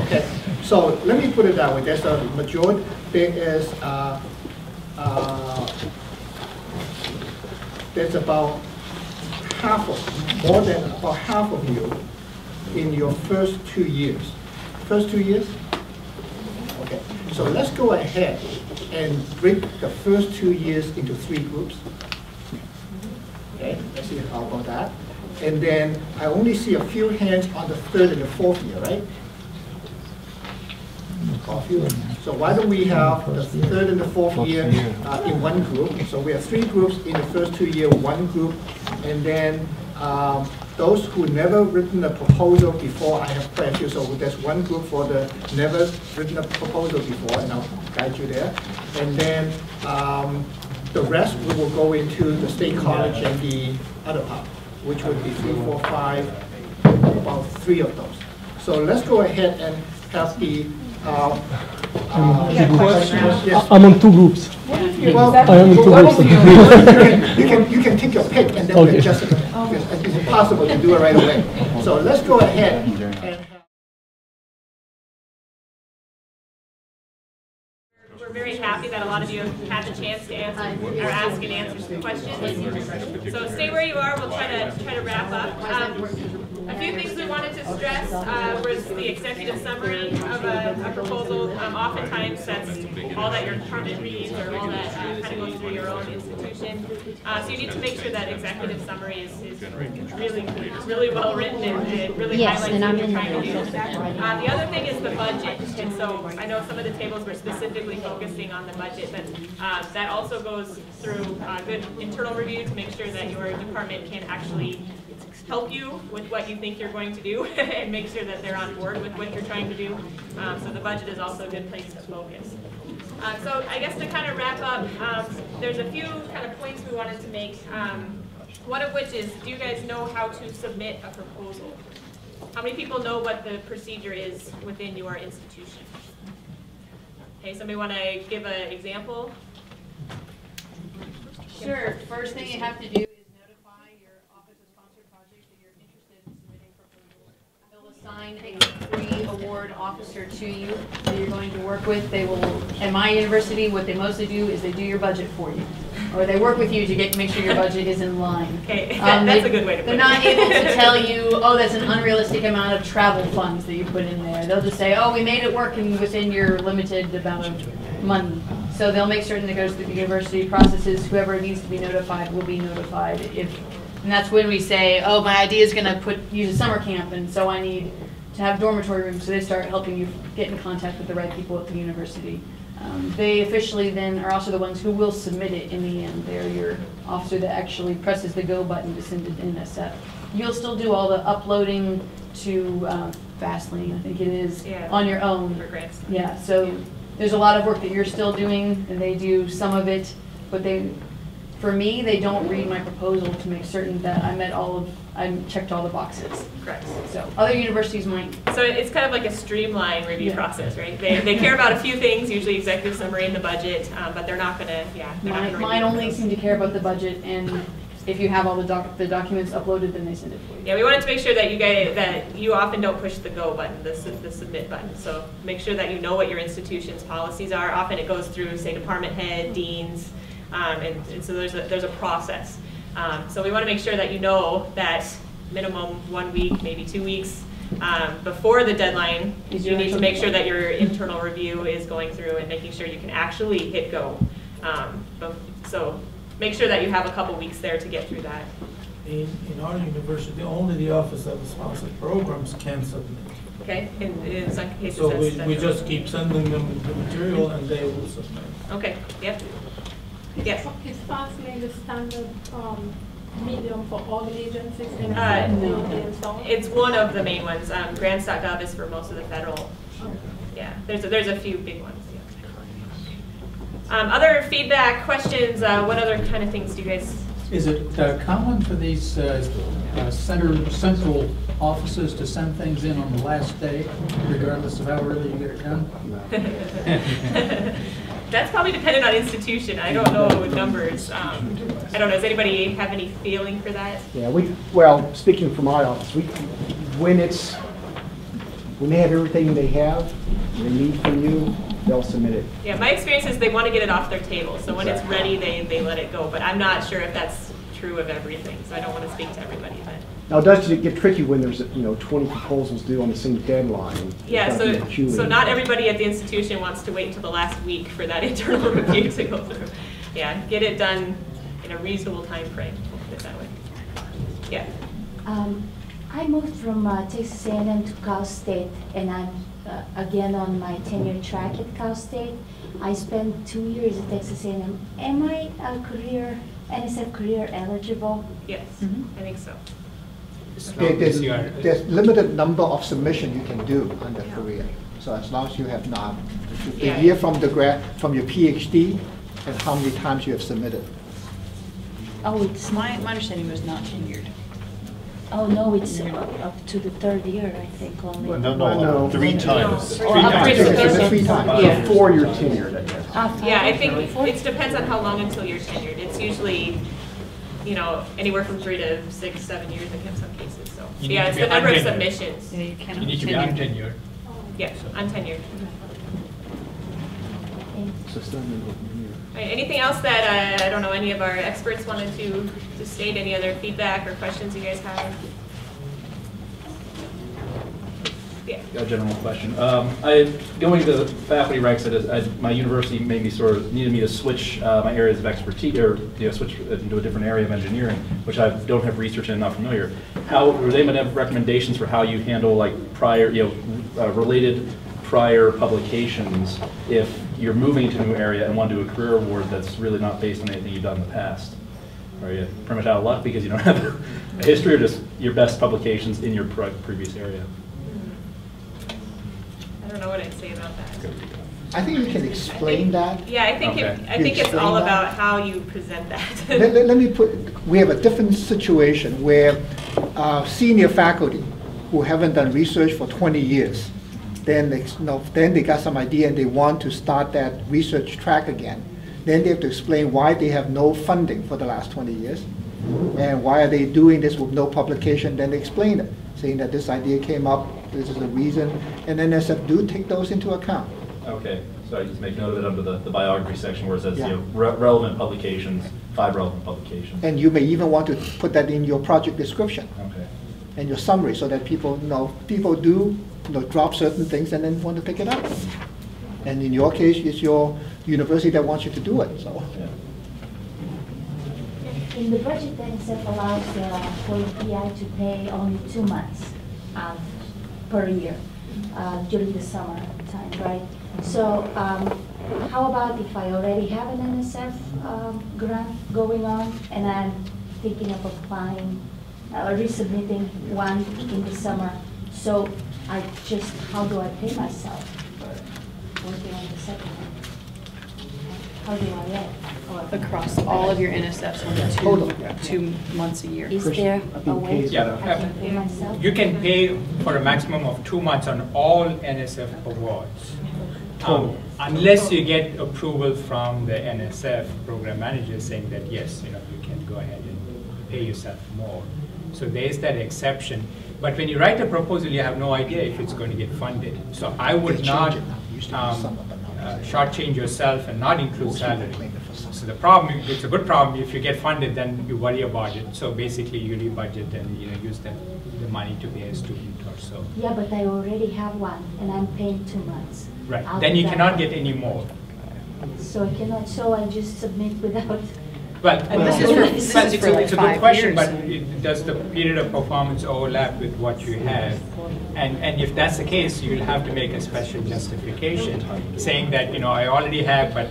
Okay, so let me put it that way. There's a majority, there's about half of, more than about half of you in your first 2 years. First 2 years? Okay, so let's go ahead and break the first 2 years into 3 groups. Okay, let's see how about that. And then I only see a few hands on the third and the fourth year, right? A few. So why don't we have the third and the fourth year in one group? So we have 3 groups in the first 2 years, 1 group, and then those who never written a proposal before, I have quite a few. So there's 1 group for the never written a proposal before, and I'll guide you there. And then the rest we will go into the state college and the other part, which would be 3, 4, 5, about 3 of those. So let's go ahead and have the questions. Yes. I'm on 2 groups. Well, I am in 2 groups. you can take your pick and then we adjust it. It's impossible to do it right away. So let's go ahead and We're very happy that a lot of you have had the chance to answer or ask and answer some questions. So stay where you are. We'll try to wrap up. A few things we wanted to stress was the executive summary of a proposal. Oftentimes that's all that your department reads or all that kind of goes through your own institution. So you need to make sure that executive summary is really well written and really highlights what you're trying to do. The other thing is the budget. And so I know some of the tables were specifically focusing on the budget, but that also goes through good internal review to make sure that your department can actually help you with what you think you're going to do and make sure that they're on board with what you're trying to do. So the budget is also a good place to focus. So I guess to kind of wrap up, there's a few kind of points we wanted to make. One of which is, do you guys know how to submit a proposal? How many people know what the procedure is within your institution? Okay, somebody want to give an example? Sure. First thing you have to do is notify your Office of Sponsored Projects that you're interested in submitting proposals. They'll assign a pre-award officer to you that you're going to work with. They will, at my university, what they mostly do is they do your budget for you. Or they work with you to make sure your budget is in line. Okay, that's a good way to put it. They're not able to tell you, oh, that's an unrealistic amount of travel funds that you put in there. They'll just say, oh, we made it work within your limited amount of money. So they'll make certain that it goes through the university processes. Whoever needs to be notified will be notified. And that's when we say, oh, my idea is going to use a summer camp, and so I need to have dormitory rooms. So they start helping you get in contact with the right people at the university. They officially then are also the ones who will submit it in the end. They're your officer that actually presses the go button to send it in SF. You'll still do all the uploading to Fastlane, I think it is, on your own. For grants. Yeah, so there's a lot of work that you're still doing, and they do some of it, but for me, they don't read my proposal to make certain that I checked all the boxes. Correct. So other universities might. So it's kind of like a streamlined review process, right? They care about a few things, usually executive summary and the budget, but they're not going to, Mine only seem to care about the budget, and if you have all the documents uploaded, then they send it for you. Yeah, we wanted to make sure that you often don't push the go button, the submit button. So make sure that you know what your institution's policies are. Often it goes through, say, department head, deans, and so there's a process. So we want to make sure that you know that minimum 1 week, maybe 2 weeks before the deadline, you need to make sure that your internal review is going through and making sure you can actually hit go. So make sure that you have a couple weeks there to get through that. In our university, only the Office of Sponsored Programs can submit. Okay, in some cases so that's we just keep sending them the material and they will submit. Okay, yep. Yes? Is Fastlane the standard medium for all the agencies? No, it's one of the main ones. Grants.gov is for most of the federal. Yeah, there's a few big ones. Other feedback, questions, what other kind of things do you guys? Is it common for these central offices to send things in on the last day, regardless of how early you get it done? That's probably dependent on institution. I don't know numbers. I don't know. Does anybody have any feeling for that? Yeah, well, speaking for my office, when they have everything they need from you, they'll submit it. Yeah, my experience is they want to get it off their table. So when it's ready, they let it go. But I'm not sure if that's true of everything. So I don't want to speak to everybody. But now, does it get tricky when there's 20 proposals due on the same deadline? yeah, so not everybody at the institution wants to wait until the last week for that internal review to go through. Yeah, get it done in a reasonable time frame. Put it that way. Yeah. I moved from Texas A&M to Cal State, and I'm again on my tenure track at Cal State. I spent 2 years at Texas A&M. Am I NSF career eligible? Yes, I think so. There's limited number of submission you can do under career. So as long as you have not, the year from your PhD and how many times you have submitted. Oh, it's my understanding was not tenured. Oh no, it's up to the third year, I think only. Well, no, 3 times. Three times. 3 times. Yeah. Before you're tenured, I guess. Yeah, I think it depends on how long until you're tenured. It's usually, anywhere from 3 to 6, 7 years in some cases. So yeah, it's the number of submissions. Yeah, you need to be untenured. Yeah, untenured. Right, anything else that I don't know any of our experts wanted to state? Any other feedback or questions you guys have? Yeah. A general question. Going to the faculty ranks, my university made me needed me to switch my areas of expertise, or switch into a different area of engineering, which I don't have research in, not familiar. How were they going to have recommendations for how you handle like prior, related prior publications if you're moving to a new area and want to do a career award that's really not based on anything you've done in the past? Are you pretty much out of luck because you don't have a history, or just your best publications in your previous area? I don't know what I'd say about that. I think you can explain that. Yeah, I think it's all about how you present that. let me we have a different situation where senior faculty who haven't done research for 20 years, then they got some idea and they want to start that research track again. Then they have to explain why they have no funding for the last 20 years and why are they doing this with no publication. Then they explain it, saying that this idea came up, this is the reason, and NSF do take those into account. Okay, so I just make note of it under the biography section where it says relevant publications, 5 relevant publications. And you may even want to put that in your project description. Okay. And your summary, so that people do drop certain things and then want to pick it up. And in your case, it's your university that wants you to do it. So. In the budget, NSF allows for the PI to pay only 2 months per year during the summer time, right? So how about if I already have an NSF grant going on and I'm thinking of applying or resubmitting one in the summer? So how do I pay myself for working on the second one? How do I get? Across all of your NSFs on 2 months a year. Is there a way I can pay myself? You can pay for a maximum of 2 months on all NSF awards. Unless you get approval from the NSF program manager saying that yes, you can go ahead and pay yourself more. So there is that exception. But when you write a proposal, you have no idea if it's going to get funded. So I would not shortchange yourself and not include salary. So the problem, it's a good problem. If you get funded, then you worry about it. So basically, you rebudget and use the money to pay a student or so. Yeah, but I already have one, and I'm paying 2 months. Right. Then you cannot get any more. So I cannot. So I just submit without. Well, it's a good question, but does the period of performance overlap with what you have? And if that's the case, you'll have to make a special justification saying that, I already have, but,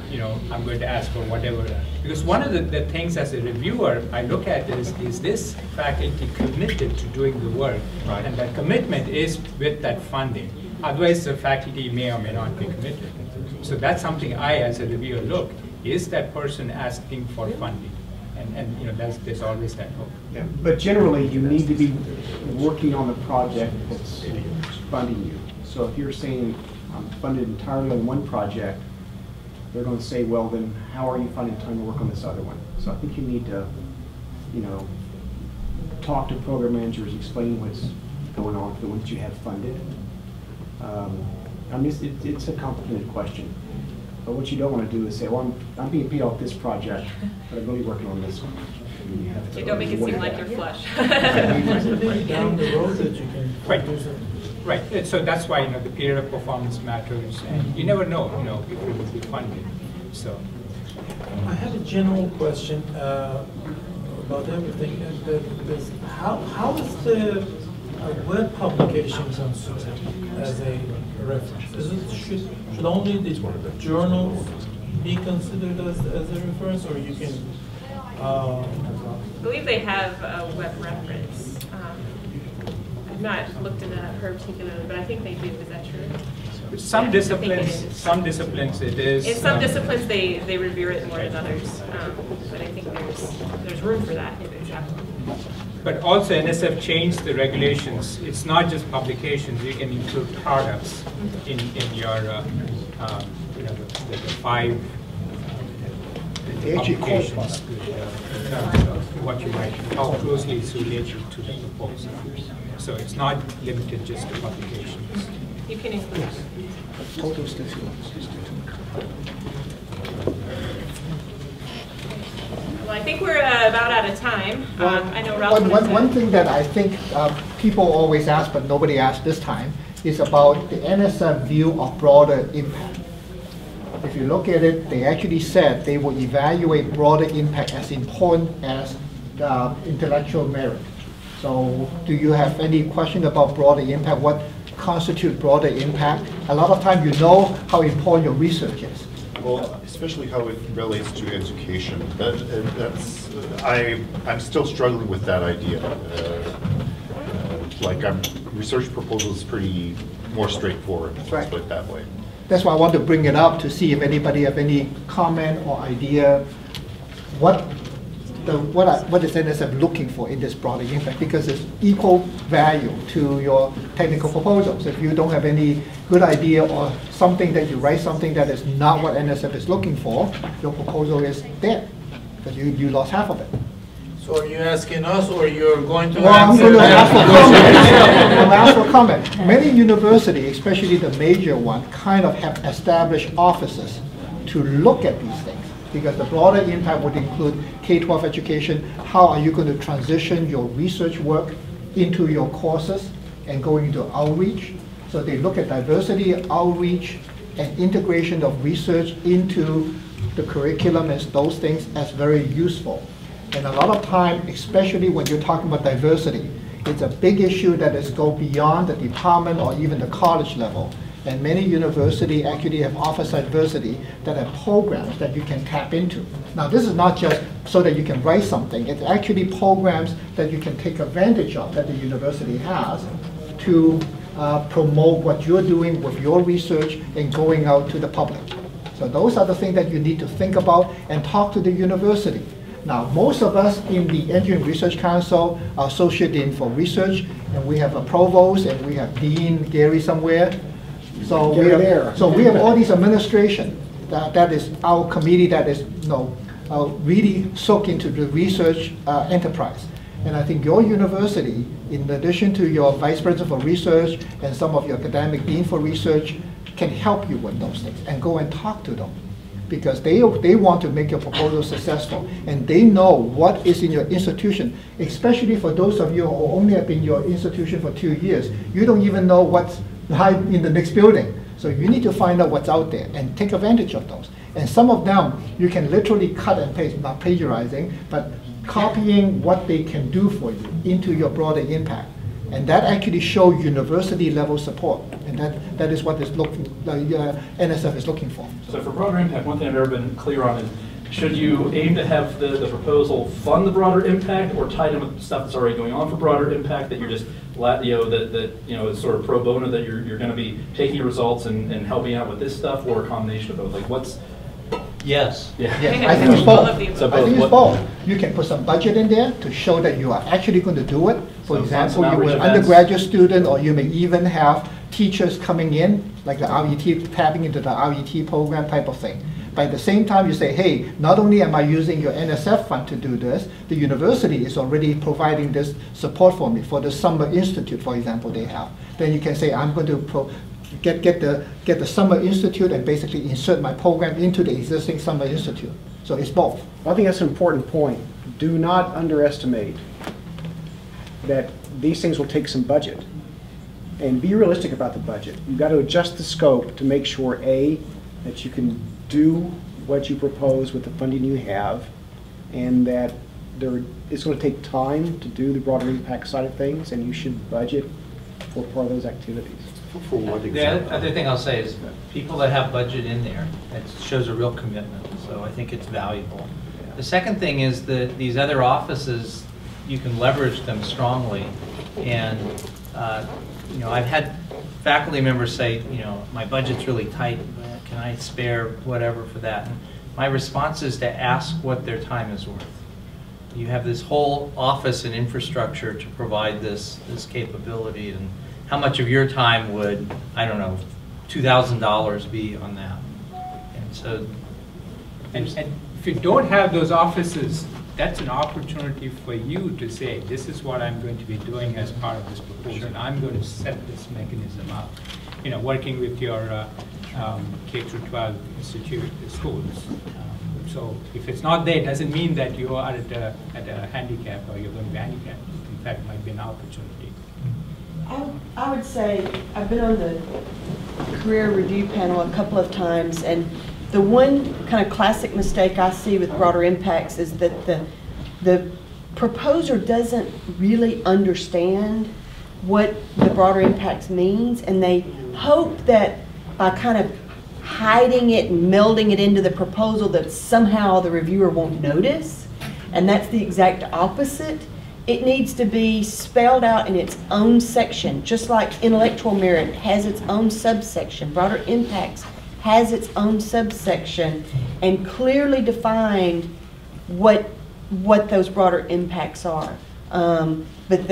I'm going to ask for whatever. Because one of the things as a reviewer I look at is this faculty committed to doing the work? Right. And that commitment is with that funding. Otherwise, the faculty may or may not be committed. So that's something I, as a reviewer, look. is that person asking for funding? And you know, there's always that hope. Yeah, but generally, you need to be working on the project that's funding you. So if you're saying, I'm funded entirely on one project, they're going to say, well, then how are you finding time to work on this other one? So I think you need to, you know, talk to program managers, explain what's going on for the ones you have funded. I mean, it's a complicated question. But what you don't want to do is say, well, I'm being paid off this project, but I'm really working on this one. You don't make it seem like you're flush. Down the road that you can do something. Right, and so that's why, you know, the period of performance matters, and you never know, you know, if it will be funded. So, I have a general question about everything. How is the web publication considered as a reference? Should only the journals be considered as a reference, or you can? I believe they have a web reference. I've not looked into that particularly, but I think they do. Is that true? Some disciplines it is. In some disciplines they revere it more than others, but I think there's room for that. But also NSF changed the regulations. It's not just publications. You can include products in your you know, the five publications in terms of what you might, how closely it's related to the proposal. So it's not limited just to publications. You can include. Total statistics. Well, I think we're about out of time. I know Ralph. One thing that I think people always ask, but nobody asked this time, is about the NSF view of broader impact. If you look at it, they actually said they will evaluate broader impact as important as intellectual merit. So do you have any question about broader impact? What constitutes broader impact? A lot of times you know how important your research is. Well, especially how it relates to education. I'm still struggling with that idea. Research proposal is pretty more straightforward. Let's put it that way. That's why I want to bring it up to see if anybody have any comment or idea. What is NSF looking for in this broader impact? Because it's equal value to your technical proposals. If you don't have any good idea or something that you write something that is not what NSF is looking for, your proposal is dead because you lost half of it. So are you asking us, or you're going to well, answer? I'm going to ask for comment. I'm ask for comment. Many universities, especially the major one, kind of have established offices to look at these things. Because the broader impact would include K-12 education. How are you going to transition your research work into your courses and going into outreach? So they look at diversity, outreach, and integration of research into the curriculum as those things as very useful. And a lot of time, especially when you're talking about diversity, it's a big issue that is go beyond the department or even the college level. And many universities actually have office diversity that have programs that you can tap into. Now, this is not just so that you can write something. It's actually programs that you can take advantage of that the university has to promote what you're doing with your research and going out to the public. So those are the things that you need to think about and talk to the university. Now, most of us in the Engineering Research Council are Associate Dean for Research, and we have a Provost, and we have Dean Gary somewhere. So we have all these administration that is our committee that is really soaked into the research enterprise. And I think your university, in addition to your Vice President for Research and some of your academic dean for research, can help you with those things and go and talk to them. Because they want to make your proposal successful, and they know what is in your institution, especially for those of you who only have been in your institution for 2 years. You don't even know what's in the next building. So you need to find out what's out there and take advantage of those. And some of them, you can literally cut and paste, not plagiarizing, but copying what they can do for you into your broader impact. And that actually shows university level support. And that is what is NSF is looking for. So for broader impact, one thing I've never been clear on is, should you aim to have the proposal fund the broader impact, or tied in with stuff that's already going on for broader impact that you're just, is sort of pro bono, that you're going to be taking your results and helping out with this stuff, or a combination of both? Like, Yes. Yeah, I think it's All of the both. above. I think it's both. You can put some budget in there to show that you are actually going to do it. For Some fund, example, some you outreach were an events. undergraduate student, or you may even have teachers coming in, like the RET, tapping into the RET program type of thing. But at the same time, you say, hey, not only am I using your NSF fund to do this, the university is already providing this support for me. For the Summer Institute, for example, they have. Then you can say, I'm going to get the Summer Institute and basically insert my program into the existing Summer Institute. So it's both. I think that's an important point. Do not underestimate that these things will take some budget. And be realistic about the budget. You've got to adjust the scope to make sure, A, that you can do what you propose with the funding you have, and that it's going to take time to do the broader impact side of things, and you should budget for part of those activities. For what The example? other thing I'll say is people that have budget in there, it shows a real commitment, so I think it's valuable. The second thing is that these other offices, you can leverage them strongly, and I've had faculty members say, my budget's really tight, can I spare whatever for that? And my response is to ask what their time is worth. You have this whole office and infrastructure to provide this capability, and how much of your time would, I don't know, $2,000 be on that? And so, And if you don't have those offices, that's an opportunity for you to say, this is what I'm going to be doing as part of this proposal. Sure. I'm going to set this mechanism up. Working with your K-12 institute schools. So if it's not there, it doesn't mean that you are at a handicap or you're going to be handicapped. In fact, it might be an opportunity. I would say I've been on the career review panel a couple of times, and the one kind of classic mistake I see with broader impacts is that the proposer doesn't really understand what the broader impacts means, and they hope that by kind of hiding it and melding it into the proposal that somehow the reviewer won't notice, and that's the exact opposite. It needs to be spelled out in its own section, just like intellectual merit has its own subsection. Broader impacts has its own subsection, and clearly defined what those broader impacts are. But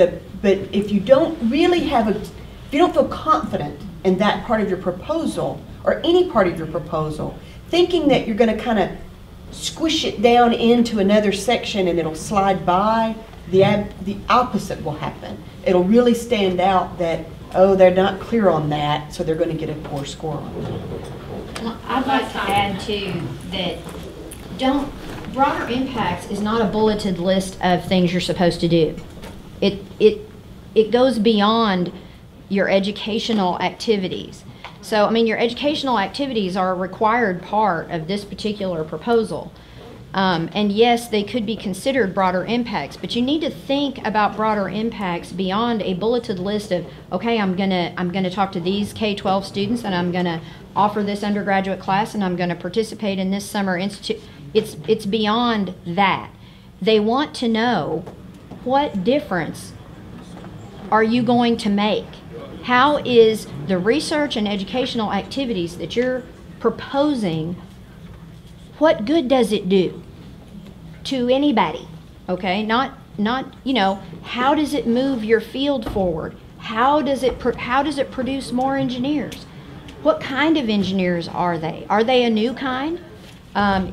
if you don't really if you don't feel confident in that part of your proposal, or any part of your proposal, thinking that you're going to kind of squish it down into another section and it'll slide by, the opposite will happen. It'll really stand out that, oh, they're not clear on that, so they're going to get a poor score on it. Well, I'd like to add too that broader impacts is not a bulleted list of things you're supposed to do. It goes beyond your educational activities. So, I mean, your educational activities are a required part of this particular proposal. And yes, they could be considered broader impacts, but you need to think about broader impacts beyond a bulleted list of, okay, I'm gonna talk to these K-12 students, and I'm gonna offer this undergraduate class, and I'm gonna participate in this summer institute. It's beyond that. They want to know, what difference are you going to make? How is the research and educational activities that you're proposing, what good does it do to anybody? Okay, not how does it move your field forward? How does it produce more engineers? What kind of engineers are they? Are they a new kind?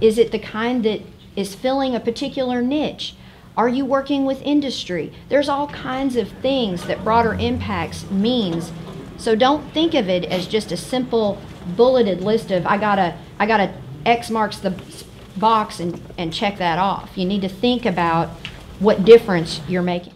Is it the kind that is filling a particular niche? Are you working with industry? There's all kinds of things that broader impacts means. So don't think of it as just a simple bulleted list of I gotta X marks the box and check that off. You need to think about what difference you're making.